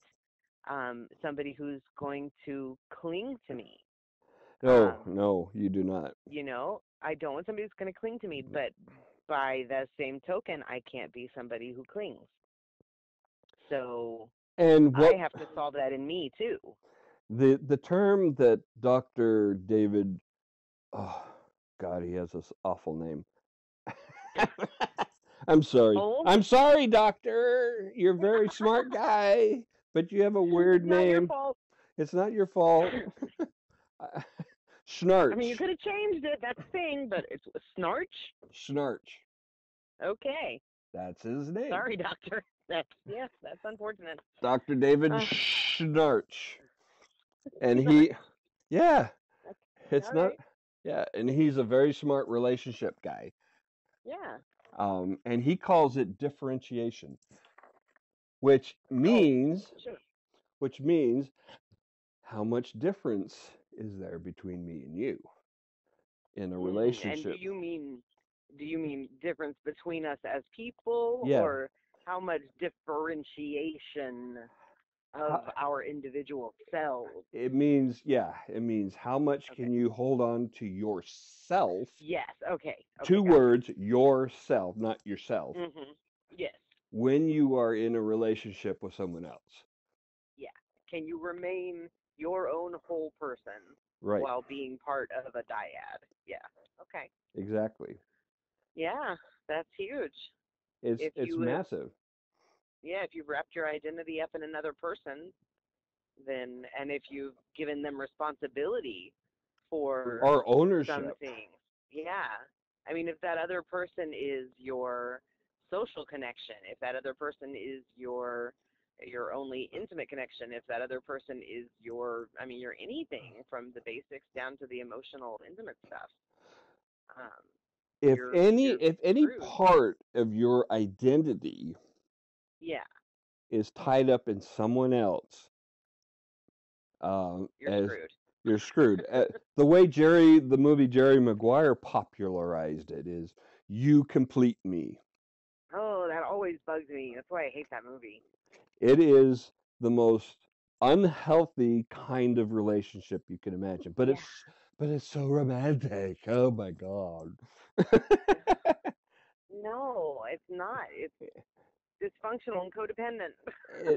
somebody who's going to cling to me. No, no, you do not. You know, I don't want somebody who's going to cling to me, but by the same token, I can't be somebody who clings. So And I what have to solve that in me too. the term that Dr. David, oh God, he has this awful name. I'm sorry. Oh, I'm sorry, doctor. You're a very smart guy, but you have a weird it's not your name. fault. It's not your fault. I mean, you Schnarch. could have changed it. That's the thing, but it's Snarch. Schnarch. Okay. That's his name. Sorry, doctor. That's unfortunate. Dr. David Uh, Schnarch. And he, yeah, it's all not, right. yeah, and he's a very smart relationship guy. Yeah. And he calls it differentiation, which Oh, means, sure. which means how much difference is there between me and you in a And relationship? do you mean difference between us as people, Yeah. or how much differentiation of How, our individual selves? it means, yeah, it means how much Okay. can you hold on to yourself? Yes. Okay. Okay. Two Gotcha. words, yourself, not yourself, Mhm. Yes. when you are in a relationship with someone else. Yeah. Can you remain your own whole person Right. while being part of a dyad? Yeah. Okay. Exactly. Yeah, that's huge. If It's you have, massive. yeah, if you've wrapped your identity up in another person, then, and if you've given them responsibility for Our ownership. something, yeah. I mean, if that other person is your social connection, if that other person is your only intimate connection, if that other person is your anything from the basics down to the emotional intimate stuff, um, you're If any screwed. part of your identity Yeah, is tied up in someone else, you're as screwed. you're screwed. The way the movie Jerry Maguire popularized it is, you complete me. Oh, that always bugs me. That's why I hate that movie. It is the most unhealthy kind of relationship you can imagine, Yeah. but it's so romantic. Oh my God. No, it's not. It's dysfunctional and codependent.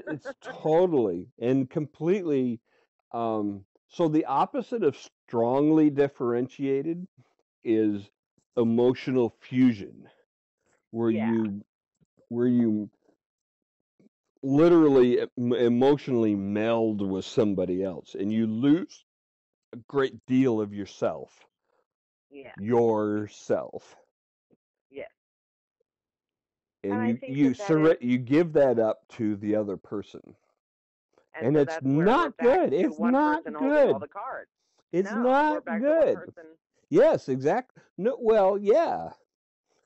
It's totally and completely. So the opposite of strongly differentiated is emotional fusion, where Yeah. you literally emotionally meld with somebody else, and you lose a great deal of yourself. Yeah. Yourself, Yes. And and I think that is, you give that up to the other person, and and so it's that's where we're not back good. to It's one not person holding all good. the cards. It's No, we're not back to one good. person. Yes, exactly. No, well, yeah.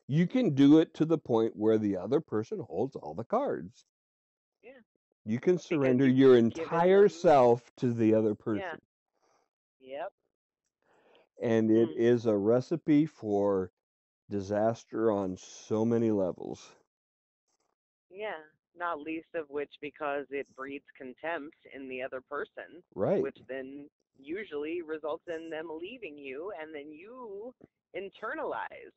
You can do it to the point where the other person holds all the cards. Yeah. You can Because surrender you've your given entire them, self to the other yeah. person. Yep. And it Hmm. is a recipe for disaster on so many levels. Yeah. Not least of which because it breeds contempt in the other person, Right. which then usually results in them leaving you, and then you internalize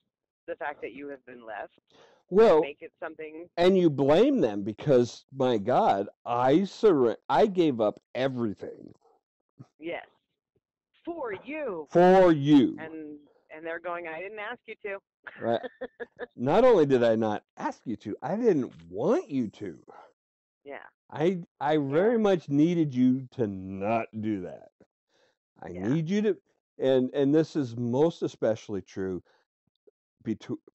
the fact that you have been left and Well, make it something. and you blame them because, my God, I gave up everything Yes, for you. for you. And they're going, I didn't ask you to. Right. Not only did I not ask you to, I didn't want you to. Yeah. I Yeah. very much needed you to not do that. I Yeah. need you to, and this is most especially true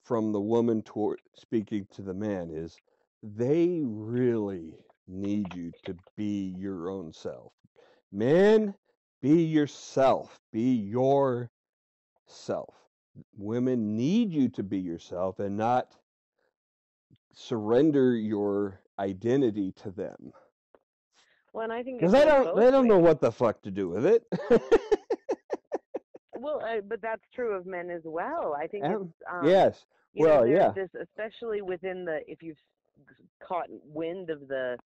from the woman toward speaking to the man, is they really need you to be your own self. Man, be yourself. Be yourself. Women need you to be yourself and not surrender your identity to them. Well, and I think Because it goes both they don't know ways. what the fuck to do with it. Well, but that's true of men as well. I think it's, Yes. Well, there's yeah. this, especially within the, if you've caught wind of the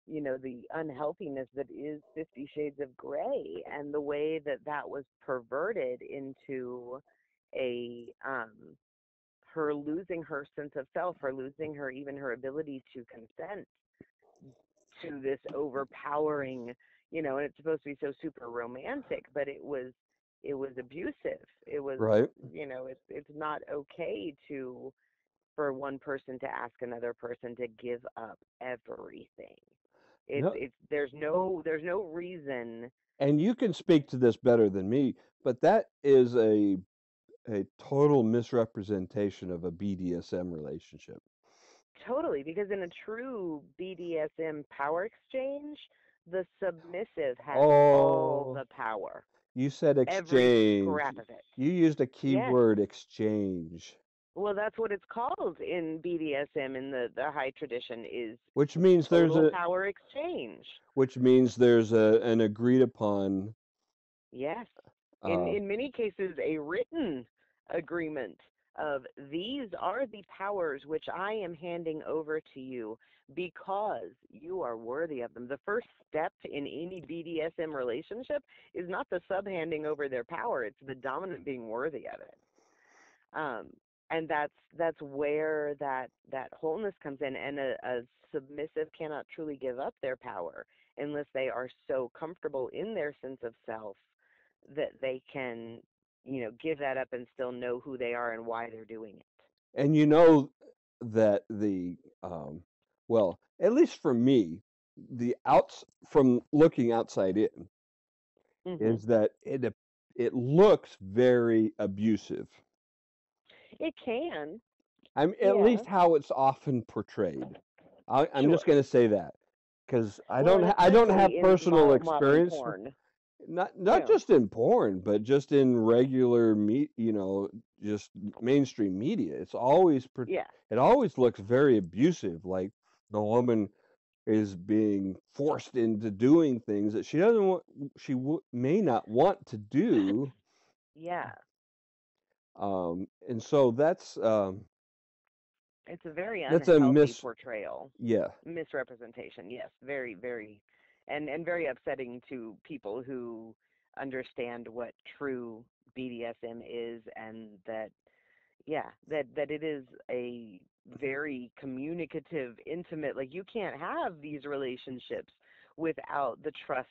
the unhealthiness that is 50 Shades of Grey, and the way that that was perverted into a her losing her sense of self, her losing her even her ability to consent to this overpowering, and it's supposed to be so super romantic, but it was abusive. It was, Right. it's not okay to for one person to ask another person to give up everything. No, There's no reason. and you can speak to this better than me, but that is a total misrepresentation of a BDSM relationship. Totally, because in a true BDSM power exchange, the submissive has all Oh, the power, you said every exchange. scrap of it. You used a Yes. keyword exchange, Well, that's what it's called in BDSM in the high tradition is which means there's total a power exchange. an agreed upon Yes. In uh in many cases a written agreement of these are the powers which I am handing over to you because you are worthy of them. The first step in any BDSM relationship is not the sub handing over their power, it's the dominant being worthy of it. um, and that's where that wholeness comes in. And a submissive cannot truly give up their power unless they are so comfortable in their sense of self that they can give that up and still know who they are and why they're doing it. and you know that the well, at least for me, the outs from looking outside in Mhm. is that it looks very abusive. It can. I'm at Yeah. least how it's often portrayed. I'm just Sure. going to say that because Well, and I don't have especially in personal modern experience, porn. not Yeah. just in porn, but just in regular just mainstream media. Yeah. It always looks very abusive, like the woman is being forced into doing things that she doesn't want, may not want to do. Yeah. And so It's a very that's a unhealthy portrayal, yeah. misrepresentation. Yes, very, very, and very upsetting to people who understand what true BDSM is, and that yeah, that it is a very communicative, intimate. Like you can't have these relationships without the trust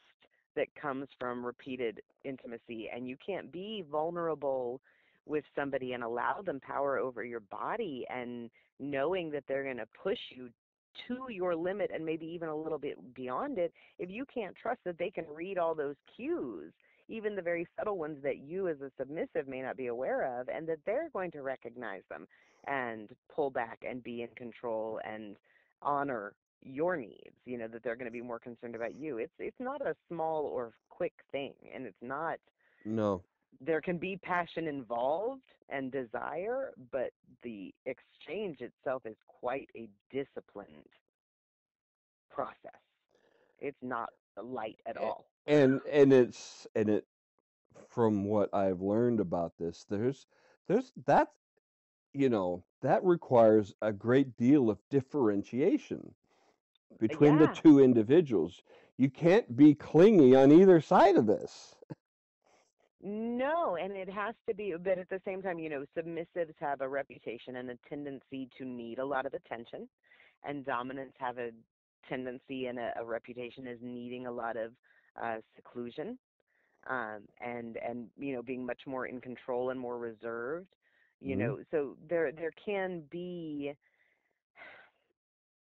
that comes from repeated intimacy, and you can't be vulnerable with somebody and allow them power over your body and knowing that they're going to push you to your limit and maybe even a little bit beyond it if you can't trust that they can read all those cues, even the very subtle ones that you as a submissive may not be aware of, and that they're going to recognize them and pull back and be in control and honor your needs, that they're going to be more concerned about you. It's not a small or quick thing, and it's not. No. There can be passion involved and desire, but the exchange itself is quite a disciplined process. It's not light at A- all. and it from what I've learned about this, there's that that requires a great deal of differentiation between the Yeah. two individuals. You can't be clingy on either side of this. No, and it has to be, but at the same time, submissives have a reputation and a tendency to need a lot of attention, and dominants have a tendency and a reputation as needing a lot of seclusion, and being much more in control and more reserved. Hmm. So there can be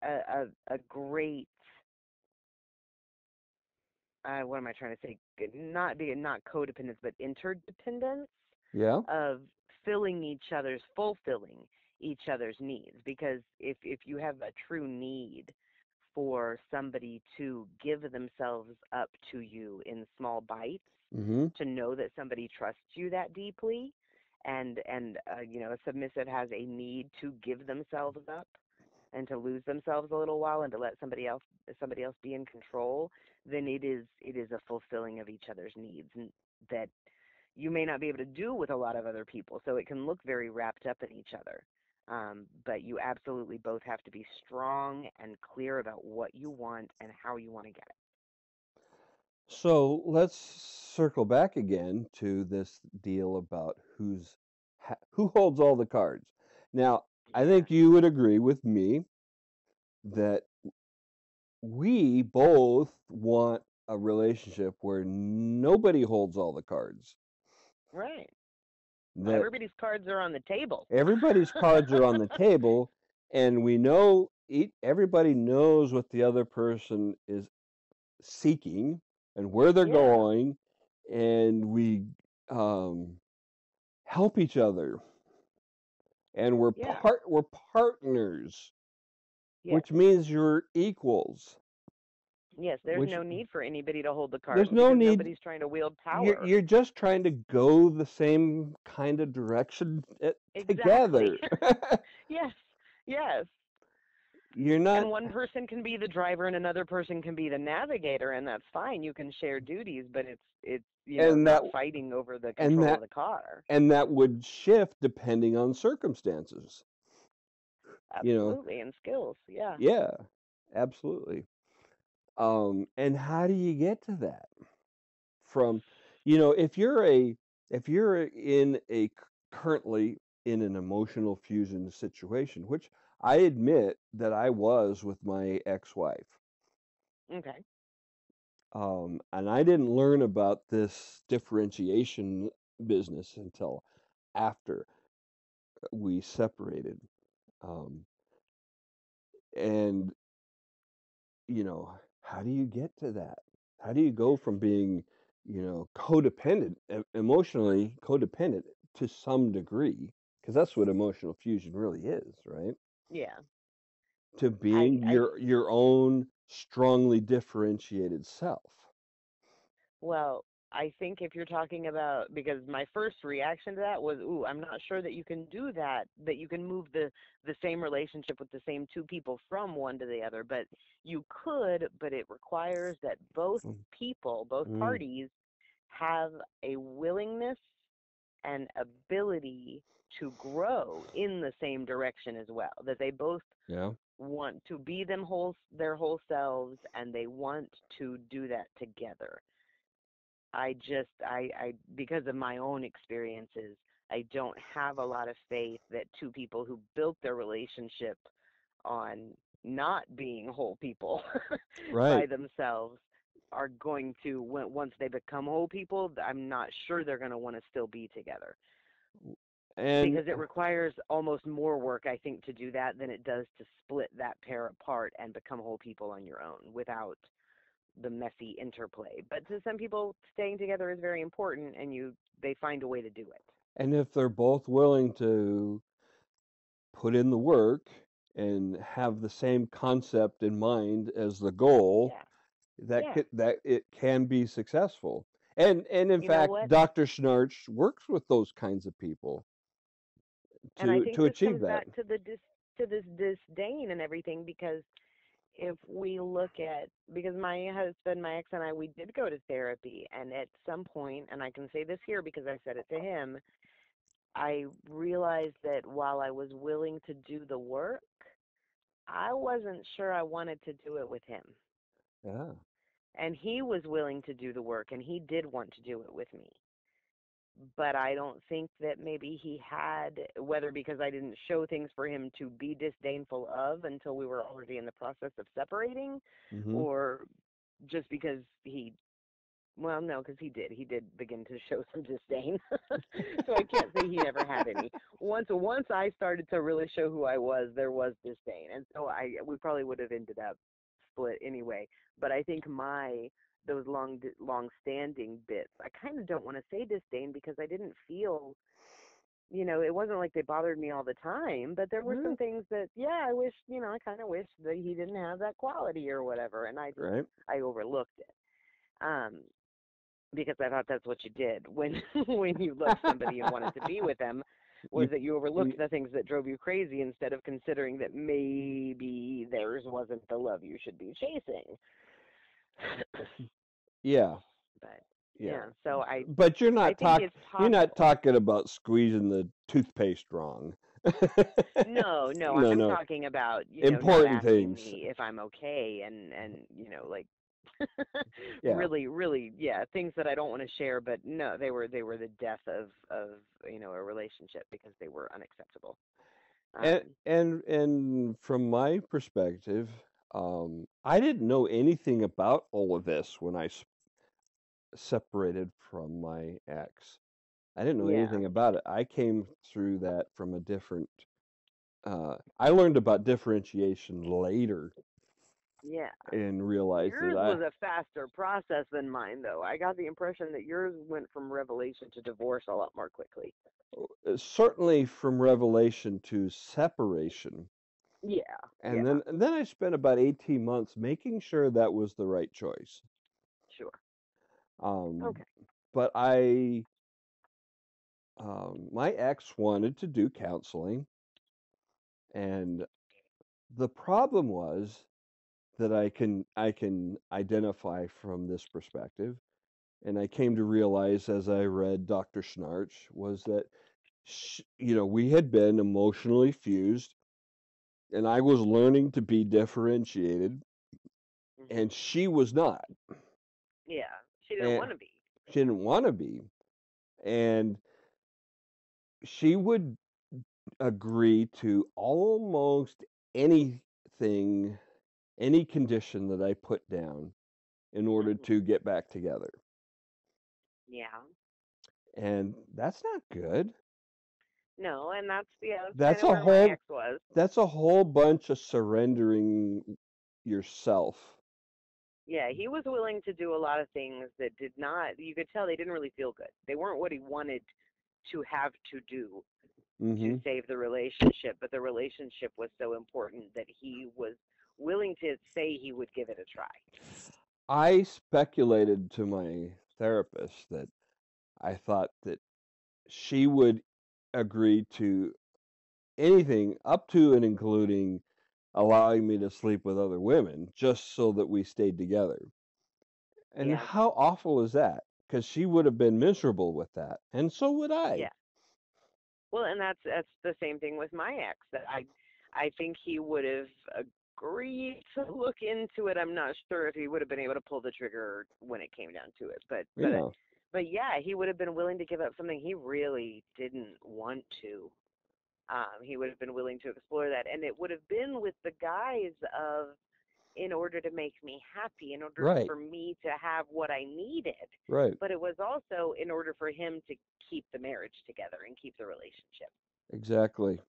a great what am I trying to say? Not codependence, but interdependence Yeah. of fulfilling each other's needs. Because if you have a true need for somebody to give themselves up to you in small bites, Hmm. to know that somebody trusts you that deeply, and a submissive has a need to give themselves up and to lose themselves a little while and to let somebody else be in control, then it is a fulfilling of each other's needs, and that you may not be able to do with a lot of other people. So it can look very wrapped up in each other. But you absolutely both have to be strong and clear about what you want and how you want to get it. So let's circle back again to this deal about who holds all the cards. Now, I Yeah. think you would agree with me that we both want a relationship where nobody holds all the cards. Right. Well, That everybody's cards are on the table. everybody's cards are on the table, and we know everybody knows what the other person is seeking and where they're Yeah. going, and we um, help each other, and Yeah. we're partners, Yes. which means you're equals. Yes. There's Which no need for anybody to hold the there's cards no because need. nobody's trying to wield You're power. you're just trying to go the same kind of direction Exactly. together. Yes. Yes. You're not, And one person can be the driver and another person can be the navigator, and that's fine. You can share duties, but it's and that not fighting over the and control of that the car. and that would shift depending on circumstances. You know, Absolutely. And skills. Yeah. yeah, absolutely. And how do you get to that? From, if you're in a currently in an emotional fusion situation, which I admit that I was with my ex-wife. Okay. And I didn't learn about this differentiation business until after we separated. Um, and how do you get to that? How do you go from being, codependent, emotionally codependent to some degree, because that's what emotional fusion really is, right? Yeah. To I being I your own strongly differentiated self. Well, I think if you're talking about, because my first reaction to that was, ooh, I'm not sure that you can do that, that you can move the same relationship with the same two people from one to the other, but you could, but it requires that both people, both Mm, parties have a willingness and ability to grow in the same direction as well, that they both yeah. want to be their whole selves and they want to do that together. I because of my own experiences, I don't have a lot of faith that two people who built their relationship on not being whole people by Right. themselves are going to, once they become whole people, I'm not sure they're going to want to still be together And because it requires almost more work, I think, to do that than it does to split that pair apart and become whole people on your own without the messy interplay. But to some people, staying together is very important, and they find a way to do it. and if they're both willing to put in the work and have the same concept in mind as the goal, Yeah, yeah. that it can be successful. And in You know fact, what? Dr. Schnarch works with those kinds of people And I to think this achieve comes that. back to to this disdain and everything because if we look at, because my husband, my ex and I, we did go to therapy, and at some point, and I can say this here because I said it to him, I realized that while I was willing to do the work, I wasn't sure I wanted to do it with him. Yeah. And he was willing to do the work, and he did want to do it with me. But I don't think that maybe he had, whether because I didn't show things for him to be disdainful of until we were already in the process of separating, Hmm. or just because well, no, because he did begin to show some disdain. So I can't say he never had any. Once I started to really show who I was, there was disdain, and so we probably would have ended up split anyway. But I think those long standing bits, I kind of don't want to say disdain because I didn't feel, it wasn't like they bothered me all the time, but there were Yeah. some things that, yeah, I wish, I kind of wish that he didn't have that quality or whatever, and Right. I overlooked it. Um, because I thought that's what you did when when you loved somebody and wanted to be with them, was You, that you overlooked you, the things that drove you crazy instead of considering that maybe theirs wasn't the love you should be chasing. yeah, But yeah. yeah, so But I think it's you're not possible. talking about squeezing the toothpaste wrong. No, no, No, I'm no. talking about, not Important asking things. me if I'm okay and like Yeah. really, really, yeah, things that I don't want to share, but no, they were the death of, a relationship because they were unacceptable. And Um, and from my perspective, I didn't know anything about all of this when I separated from my ex. I didn't know yeah, anything about it. I came through that from a different. I learned about differentiation later yeah. and realized that Yours was a faster process than mine, though. I got the impression that yours went from revelation to divorce a lot more quickly. certainly from revelation to separation. Yeah, And yeah, then I spent about 18 months making sure that was the right choice. sure. Um, Okay. but my ex wanted to do counseling, and the problem was that I can identify from this perspective, and I came to realize as I read Dr. Schnarch was that we had been emotionally fused, and I was learning to be differentiated, Mhm. and she was not, Yeah, she didn't and want to be. she didn't want to be, and she would agree to almost anything, any condition that I put down in order Mhm. to get back together. Yeah. And that's not good. No, and that's kind That's of a where my whole ex was. that's a whole bunch of surrendering yourself. Yeah, he was willing to do a lot of things that did not. You could tell they didn't really feel good. They weren't what he wanted to have to do to Hmm. save the relationship, but the relationship was so important that he was willing to say he would give it a try. I speculated to my therapist that I thought that she would agree to anything up to and including allowing me to sleep with other women just so that we stayed together. And Yeah, how awful is that? Because she would have been miserable with that, and so would I. yeah. Well, and that's the same thing with my ex. That I think he would have agreed to look into it. I'm not sure if he would have been able to pull the trigger when it came down to it, Yeah, but yeah, he would have been willing to give up something he really didn't want to. He would have been willing to explore that, and it would have been with the guise of in order to make me happy, in order right, for me to have what I needed. right, But it was also in order for him to keep the marriage together and keep the relationship. exactly.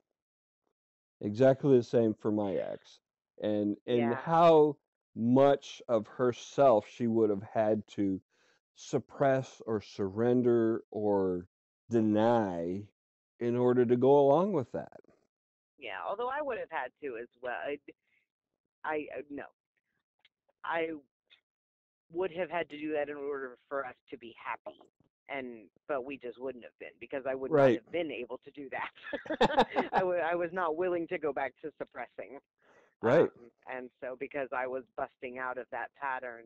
Exactly the same for my ex. And Yeah, how much of herself she would have had to suppress or surrender or deny in order to go along with that. yeah. Although I would have had to as well. No, I would have had to do that in order for us to be happy. But we just wouldn't have been because I would not Right. have been able to do that. I was not willing to go back to suppressing. Right. And so because I was busting out of that pattern,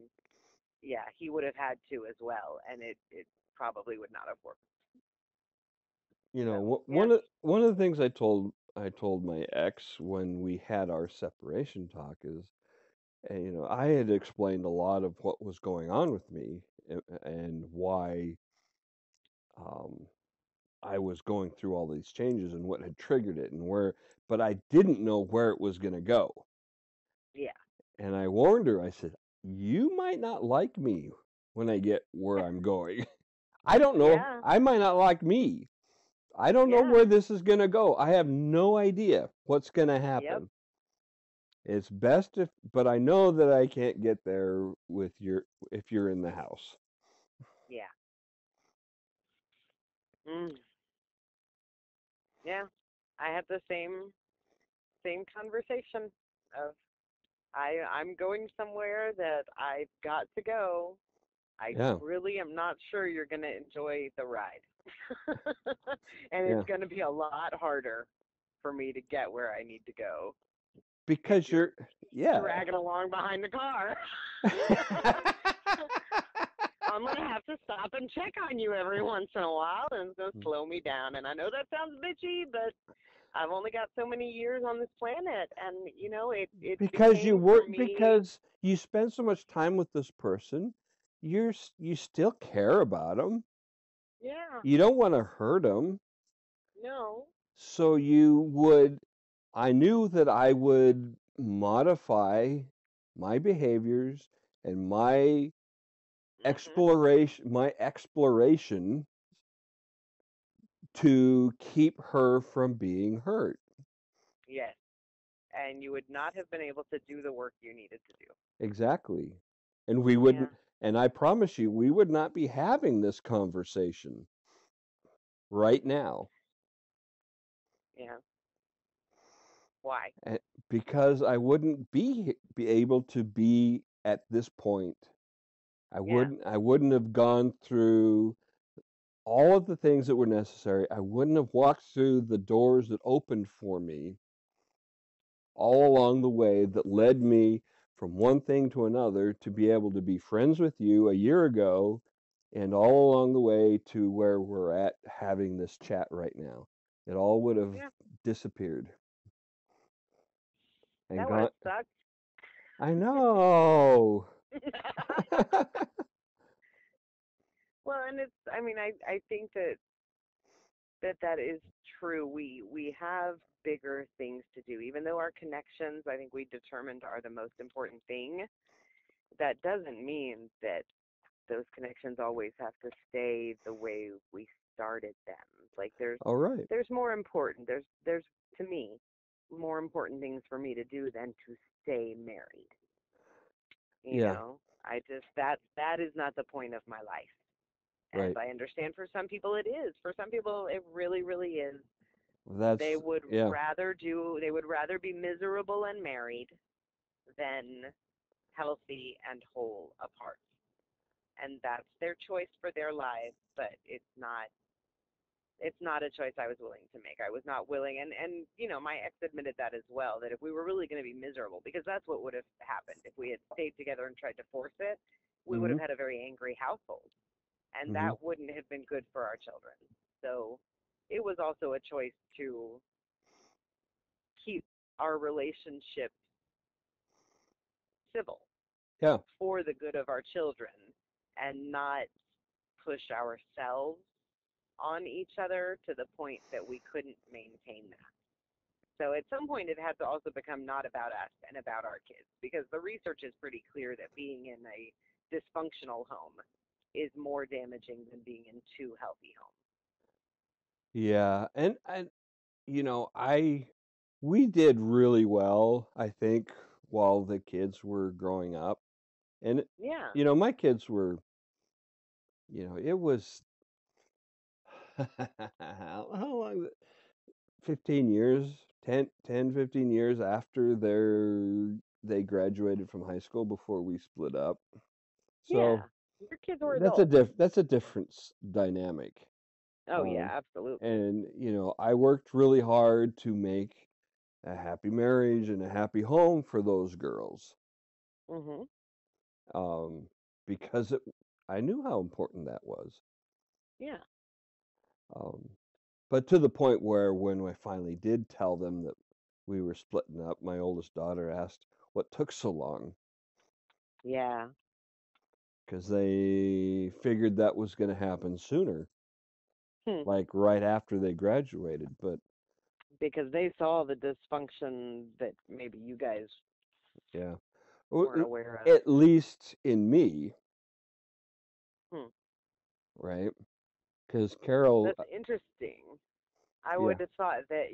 yeah, he would have had to as well, and it probably would not have worked. So yeah, One of the things I told my ex when we had our separation talk is, I had explained a lot of what was going on with me, and why um, I was going through all these changes and what had triggered it and where, but I didn't know where it was going to go. yeah, And I warned her, I said, you might not like me when I get where I'm going. I don't know. yeah, I might not like me. I don't know yeah, where this is going to go. I have no idea what's going to yep, happen. It's best but I know that I can't get there if you're in the house. yeah, mm, yeah. I had the same conversation of I'm going somewhere that I've got to go. I Yeah. really am not sure you're going to enjoy the ride. And it's Yeah. going to be a lot harder for me to get where I need to go if Because you're yeah. dragging along behind the car. I'm going to have to stop and check on you every once in a while, and it's going to slow me down. And I know that sounds bitchy, but I've only got so many years on this planet, and it Because you became for work, me. because you spend so much time with this person, you still care about them. Yeah, You don't want to hurt them. no. So I knew that I would modify my behaviors and Mhm. my exploration to keep her from being hurt. Yes, and you would not have been able to do the work you needed to do. Exactly. And we Yeah, wouldn't, and I promise you, we would not be having this conversation right now. yeah. Why? eh, because I wouldn't be able to be at this point. Yeah, I wouldn't have gone through all of the things that were necessary. I wouldn't have walked through the doors that opened for me all along the way that led me from one thing to another to be able to be friends with you a year ago and all along the way to where we're at having this chat right now. It all would have yeah. disappeared and That would have gone. sucked. I know. Well, and it's. I mean, I think that is true. We have bigger things to do, even though our connections, I think we determined, are the most important thing. That doesn't mean that those connections always have to stay the way we started them. Like All right. there's more important. There's to me more important things for me to do than to stay married. Yeah. I just that is not the point of my life. And Right. I understand for some people it is. For some people it really, really is. They That's would yeah. rather be miserable and married than healthy and whole apart. And that's their choice for their lives, but it's not a choice I was willing to make. I was not willing, and my ex admitted that as well, that if we were really going to be miserable, because that's what would have happened if we had stayed together and tried to force it, we would have Mhm. had a very angry household, and that Mhm. wouldn't have been good for our children. So it was also a choice to keep our relationship civil Yeah. for the good of our children and not push ourselves on each other to the point that we couldn't maintain that. So at some point, it had to also become not about us and about our kids, because the research is pretty clear that being in a dysfunctional home is more damaging than being in two healthy homes. Yeah. And I we did really well, I think, while the kids were growing up. And Yeah, my kids were, it was how long 15 years, 15 years after they graduated from high school before we split up. So yeah. Your kids were adults. that's a different dynamic. Oh yeah, Um, absolutely. and I worked really hard to make a happy marriage and a happy home for those girls. Mhm. Um, because I knew how important that was. Yeah. Um, but to the point where when I finally did tell them that we were splitting up, my oldest daughter asked what took so long Yeah. because they figured that was going to happen sooner, Hmm. like right after they graduated. But Because they saw the dysfunction that maybe you guys yeah, weren't aware of. at least in me, Hmm. right? Because Carol, That's interesting. I yeah, would have thought that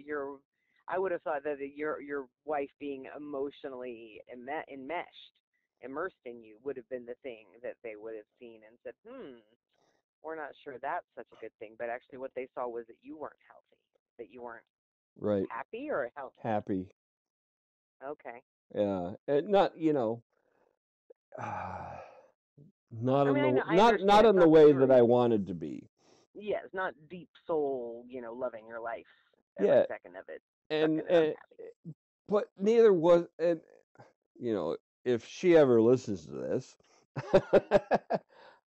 I would have thought that your wife being emotionally enmeshed, immersed in you, would have been the thing that they would have seen and said, we're not sure that's such a good thing. But actually, what they saw was that you weren't healthy, that you weren't right, happy or healthy. happy, Okay. yeah, and not not I in mean, the I not understand it's in the not the way pure that I evil. wanted to be. Yeah, it's not deep soul, loving your life every Yeah, second of it, stuck and in an and unhappy. but neither was, and you know if she ever listens to this,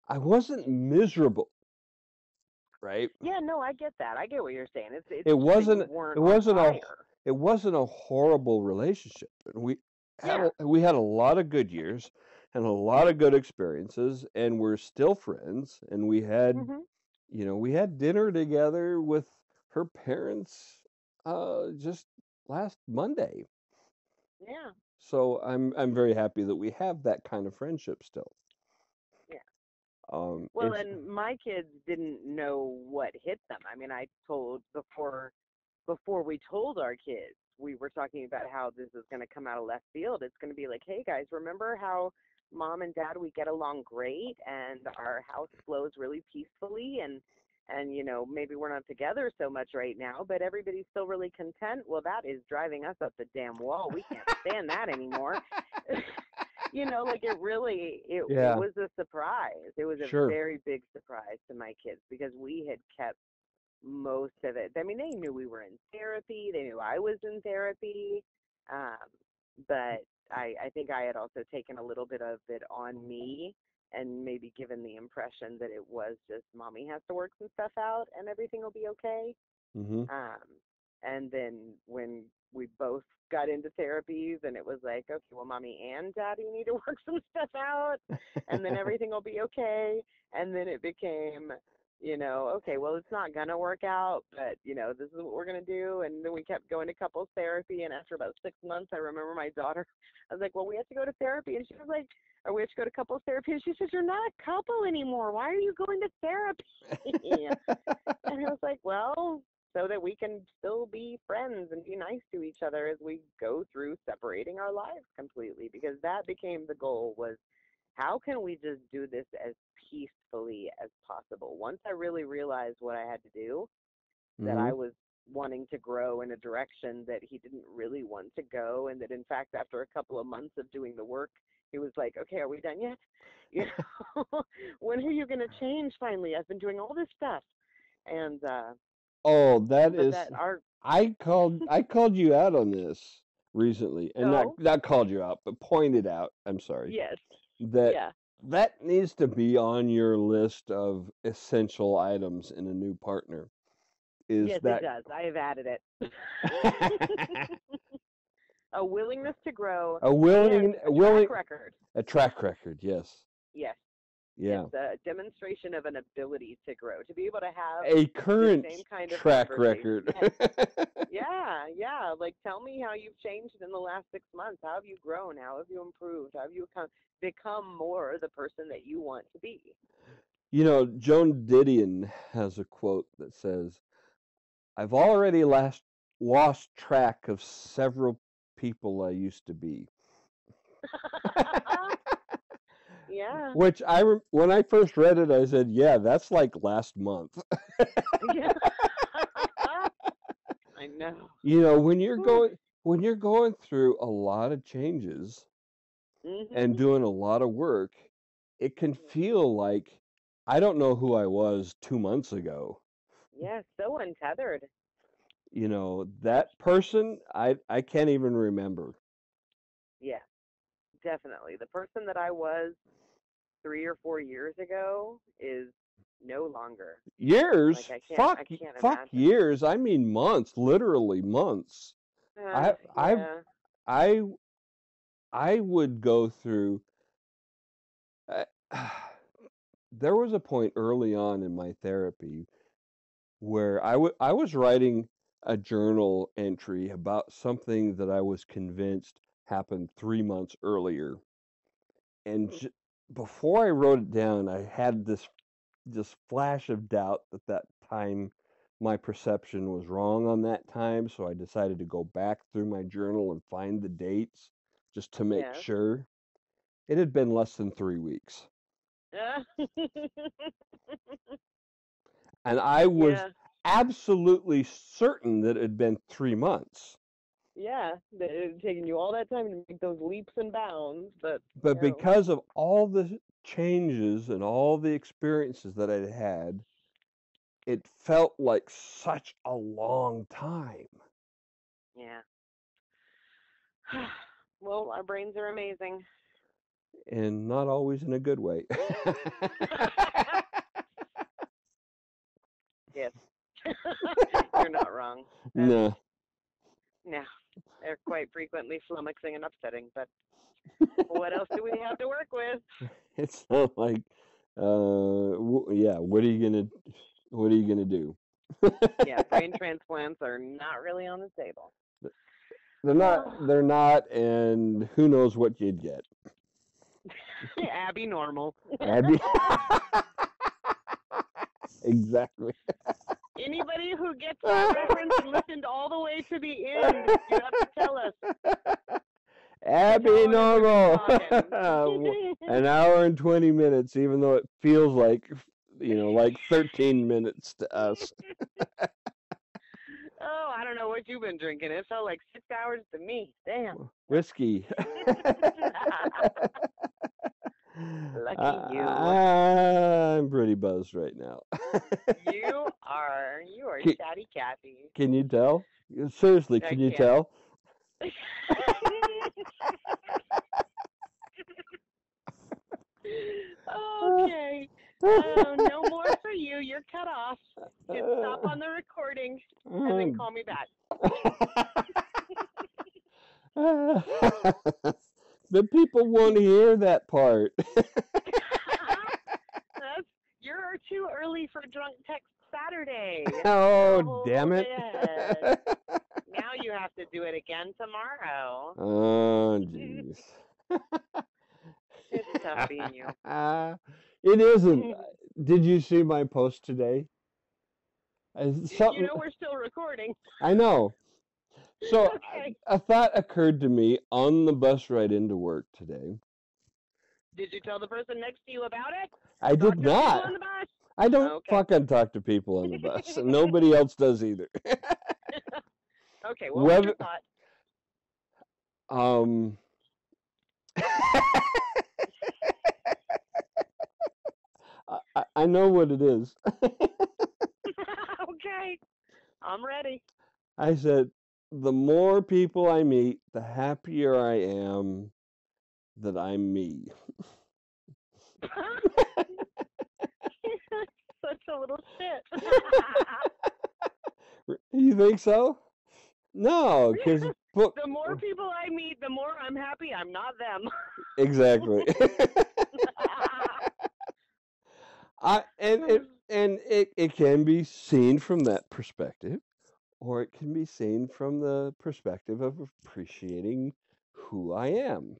I wasn't miserable right? Yeah, no, I get that. I get what you're saying. It's It just that you wasn't it weren't on wasn't a fire. it wasn't a horrible relationship. And Yeah. we had a lot of good years and a lot Yeah. of good experiences, and we're still friends, and Mhm. we had dinner together with her parents just last Monday. Yeah. So I'm very happy that we have that kind of friendship still. Yeah. Well, It's and my kids didn't know what hit them. I mean, I told before we told our kids, we were talking about how this is going to come out of left field. It's going to be like, hey guys, remember how mom and dad, we get along great and our house flows really peacefully, and maybe we're not together so much right now, but everybody's still really content. Well, that is driving us up the damn wall. We can't stand that anymore. Like it yeah, was a surprise. It was a sure. very big surprise to my kids because we had kept most of it. I mean, they knew we were in therapy. They knew I was in therapy. Um, but I think I had also taken a little bit of it on me and maybe given the impression that it was just mommy has to work some stuff out and everything will be okay. Mhm. Um, and then when we both got into therapies and it was like, okay, well, mommy and daddy need to work some stuff out and then everything will be okay. And then it became, okay, well, it's not going to work out, but, this is what we're going to do. And then we kept going to couples therapy. And after about 6 months, I remember my daughter, I was like, well, we have to go to therapy. And she was like, or we have to go to couples therapy. And she said, you're not a couple anymore. Why are you going to therapy? And I was like, well, so that we can still be friends and be nice to each other as we go through separating our lives completely, because that became the goal, was how can we just do this as peacefully as possible. Once I really realized what I had to do, that I Mhm. was wanting to grow in a direction that he didn't really want to go, and that in fact after a couple of months of doing the work, he was like, okay, are we done yet? When are you going to change finally? I've been doing all this stuff. And Oh, that but is that our I called you out on this recently, and not oh not called you out, but pointed out, I'm sorry, yes, that yeah, that needs to be on your list of essential items in a new partner. Is yes, it that does. I have added it. A willingness to grow a and a track record. track record, yes. Yes, Yeah. it's a demonstration of an ability to grow, to be able to have A the current same kind of track conversation. record. Yes, yeah, yeah. Like, tell me how you've changed in the last 6 months. How have you grown? How have you improved? How have you become more the person that you want to be? Joan Didion has a quote that says, I've already lost track of several people I used to be. Yeah, Which when I first read it, I said, yeah, that's like last month. yeah. I know. When you're Whew. going through a lot of changes and Mhm. doing a lot of work, it can feel like I don't know who I was 2 months ago. Yeah, so untethered. That person, I can't even remember. Yeah, definitely. The person that I was 3 or 4 years ago is no longer. Like Years? I can't Fuck imagine. years. I mean months, literally months. I I Yeah. I I would go through uh, there was a point early on in my therapy where I was writing a journal entry about something that I was convinced happened 3 months earlier. And before I wrote it down, I had this flash of doubt that time my perception was wrong on that time, so I decided to go back through my journal and find the dates just to make Yes. sure. It had been less than 3 weeks, Yeah. and I was Yeah. absolutely certain that it had been 3 months. Yeah. It's taken you all that time to make those leaps and bounds, but But because of all the changes and all the experiences that I'd had, it felt like such a long time. yeah. Well, our brains are amazing. And not always in a good way. wrong. No. No, they're quite frequently flummoxing and upsetting. But what else do we have to work with? It's not like, yeah. What are you gonna do? Yeah, brain transplants are not really on the table. They're not, and who knows what you'd get. Abby normal. Abby. Exactly. Anybody who gets that reference and listened all the way to the end, you have to tell us. Abby normal. Talking. An hour and 20 minutes, even though it feels like, like 13 minutes to us. Oh, I don't know what you've been drinking. It felt like 6 hours to me. Damn. Whiskey. Lucky you. I'm pretty buzzed right now. You are chatty Cathy. Can you tell? Seriously, can you tell? Okay. No more for you. You're cut off. Hit stop on the recording and then call me back. But people won't hear that part. You're too early for Drunk Text Saturday. Oh, damn it. Now you have to do it again tomorrow. Oh, jeez. It's tough being you. It isn't. Did you see my post today? You know we're still recording. I know. So Okay. a thought occurred to me on the bus ride into work today. Did you tell the person next to you about it? I did not. On the bus? I don't fucking talk to people on the bus. And nobody else does either. Okay, what was your thought? I know what it is. Okay, I'm ready. I said, the more people I meet, the happier I am that I'm me. Such a little shit. You think so? No, because the more people I meet, the more I'm happy I'm not them. Exactly. It can be seen from that perspective, or it can be seen from the perspective of appreciating who I am.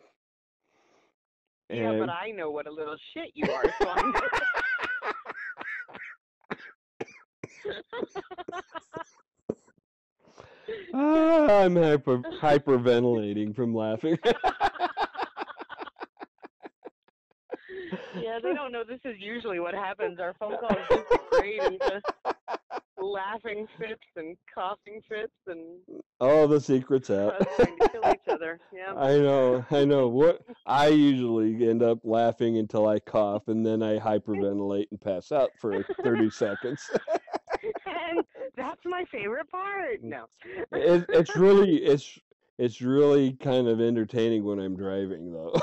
Yeah, but I know what a little shit you are, so I know. I'm hyperventilating from laughing. Yeah, they don't know this is usually what happens. Our phone calls just degrade into laughing fits and coughing fits and all the secrets out. Trying to kill each other. Yeah. I know. What I usually end up laughing until I cough, and then I hyperventilate and pass out for 30 seconds. And that's my favorite part. No. It's really kind of entertaining when I'm driving, though.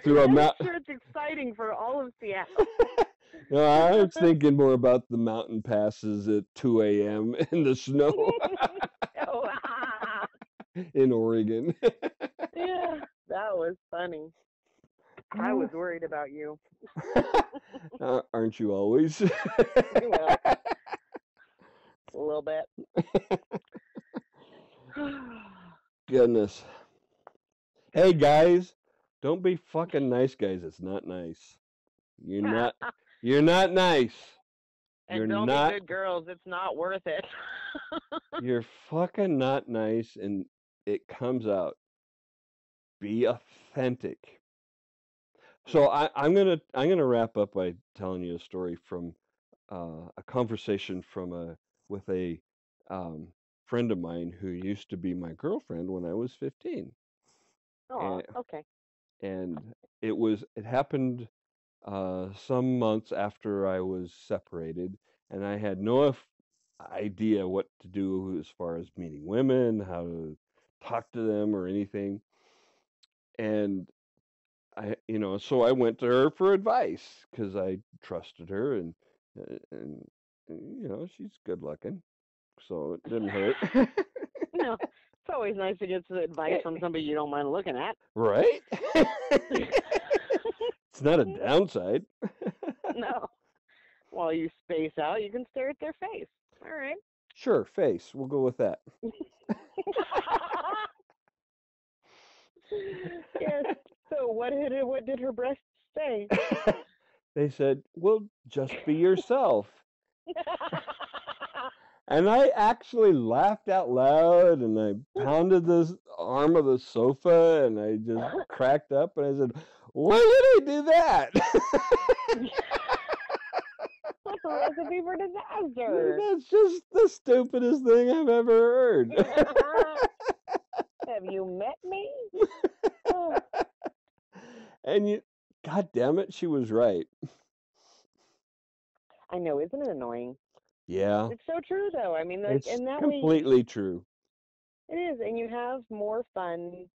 Through a sure it's exciting for all of Seattle. No, I was thinking more about the mountain passes at 2 a.m. in the snow in Oregon. Yeah, that was funny. I was worried about you. Aren't you always? Well, a little bit. Goodness. Hey, guys, don't be fucking nice guys. It's not nice. You're not nice. And don't be good girls. It's not worth it. You're fucking not nice, and it comes out. Be authentic. So I'm gonna wrap up by telling you a story from a conversation with a friend of mine who used to be my girlfriend when I was 15. Oh, okay. And it happened some months after I was separated, and I had no idea what to do as far as meeting women, how to talk to them, or anything. And so I went to her for advice because I trusted her, and she's good looking, so it didn't hurt. No, it's always nice to get some advice from somebody you don't mind looking at. Right? It's not a downside. No. While you space out, you can stare at their face. All right. Sure, face. We'll go with that. Yes. So what did her breasts say? They said, "Well, just be yourself." And I actually laughed out loud, and I pounded the arm of the sofa, and I just cracked up, and I said, "Why did I do that?" What's a recipe for disaster? That's just the stupidest thing I've ever heard. Have you met me? Oh. And God damn it, she was right. I know, isn't it annoying? Yeah. It's so true, though. I mean, It's and that completely way, true. it is, and you have more fun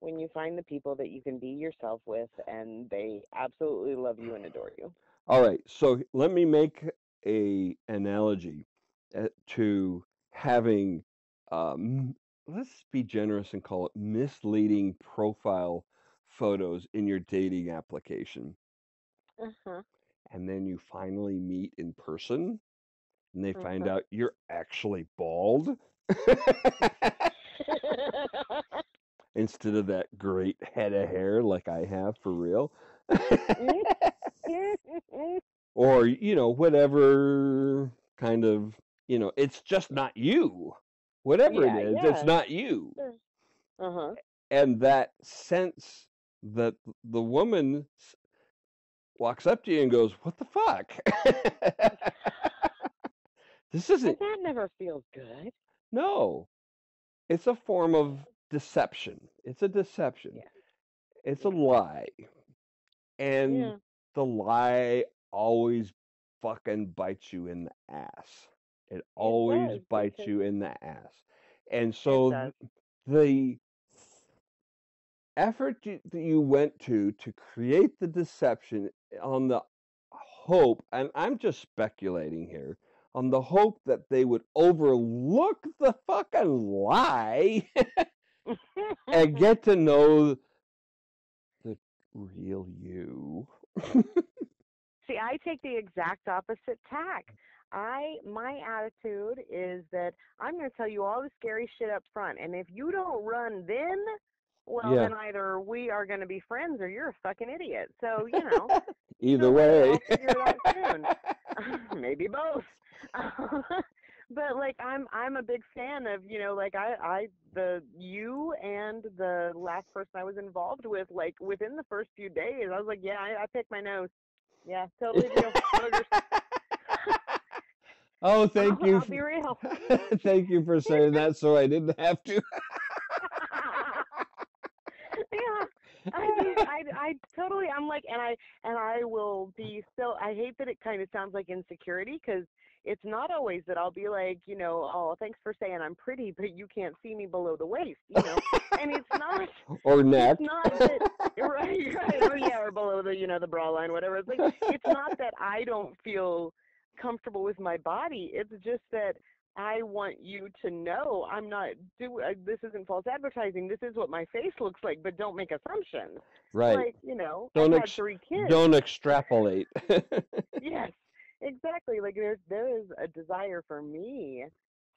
when you find the people that you can be yourself with, and they absolutely love you and adore you. All right, so let me make a analogy to having, let's be generous and call it misleading profile photos in your dating application. Uh-huh. And then you finally meet in person, and they find Uh-huh. out you're actually bald instead of that great head of hair like I have for real. Or, whatever kind of, it's just not you. Whatever it is, it's Yeah. not you. Sure. Uh-huh. And that sense that the woman walks up to you and goes, "What the fuck?" This But isn't, that never feels good. no, it's a form of deception. It's a deception. Yeah. It's a lie. And Yeah. the lie always fucking bites you in the ass. It It always does bites because you in the ass. And it so does. the effort that you went to create the deception on the hope, and I'm just speculating here, on the hope that they would overlook the fucking lie and get to know the real you. See, I take the exact opposite tack. My attitude is that I'm going to tell you all the scary shit up front, and if you don't run then, well, Yeah. then either we are going to be friends or you're a fucking idiot. So, Either way. I'll figure it out soon. Maybe both. But like I'm a big fan of, like you and the last person I was involved with, like within the first few days, I was like, yeah, I picked my nose. Yeah, totally real. Oh, thank you. I'll be real. Thank you for saying that so I didn't have to. Yeah. I totally, I'm like, and I will be so, I hate that it kind of sounds like insecurity, because it's not always that I'll be like, oh, thanks for saying I'm pretty, but you can't see me below the waist, and it's not, or neck. it's not that, right, or yeah, or below the, the bra line, whatever. It's like, it's not that I don't feel comfortable with my body. It's just that I want you to know I'm not this isn't false advertising. This is what my face looks like, but don't make assumptions. Right. Like, Don't I've had 3 kids. Don't extrapolate. Yes, exactly. Like there is a desire for me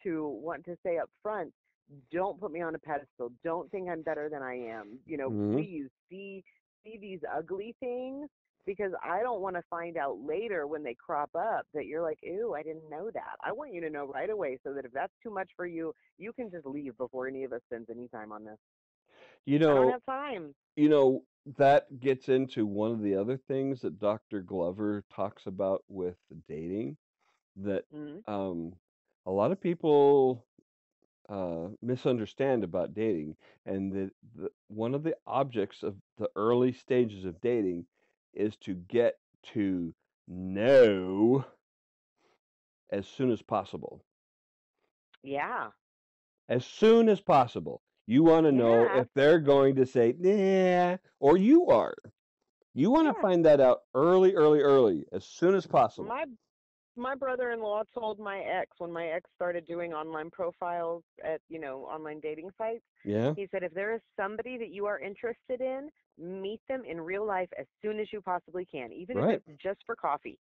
to want to say up front, don't put me on a pedestal. Don't think I'm better than I am. Please see these ugly things, because I don't want to find out later when they crop up that you're like, ooh, I didn't know that. I want you to know right away, so that if that's too much for you, you can just leave before any of us spends any time on this. I don't have time. That gets into one of the other things that Dr. Glover talks about with dating, that a lot of people misunderstand about dating, and that one of the objects of the early stages of dating is to get to know as soon as possible. Yeah. As soon as possible. You want to know if they're going to say, nah, or you are. You want to find that out early, as soon as possible. My brother-in-law told my ex when my ex started doing online profiles at, online dating sites. Yeah. He said if there is somebody that you are interested in, meet them in real life as soon as you possibly can, even if Right. it's just for coffee,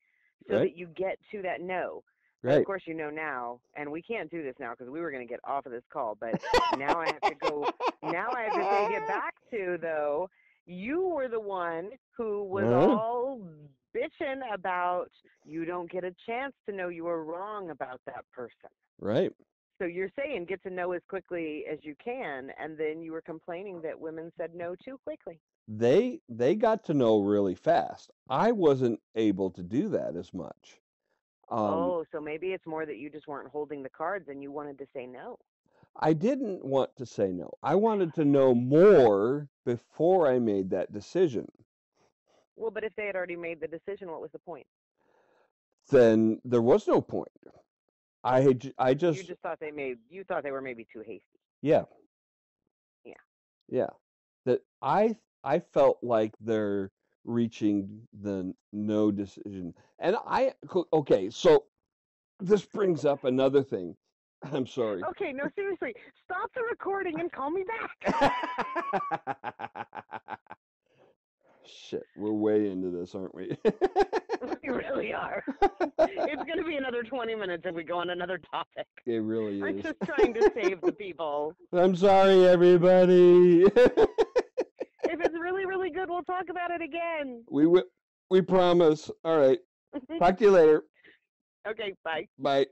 so Right. that you get to that no. But of Right. course, now, and we can't do this now because we were going to get off of this call, but now I have to go. Now I have to take it back to, though, you were the one who was Uh-huh. all bitching about you don't get a chance to know you were wrong about that person. Right. So you're saying get to know as quickly as you can, and then you were complaining that women said no too quickly. They got to know really fast. I wasn't able to do that as much. Um, Oh, so maybe it's more that you just weren't holding the cards and you wanted to say no. I didn't want to say no. I wanted to know more before I made that decision. Well, but if they had already made the decision, what was the point? Then there was no point. I You just just thought you thought they were maybe too hasty. yeah, Yeah. yeah. That I felt like they're reaching the no decision. And okay, so this brings up another thing. I'm sorry. Okay, no, seriously. Stop the recording and call me back. Shit, we're way into this, aren't we? We really are. It's going to be another 20 minutes if we go on another topic. It really I'm is. just trying to save the people. I'm sorry, everybody. If it's really, really good, we'll talk about it again. We promise. All right. Talk to you later. Okay, bye. Bye.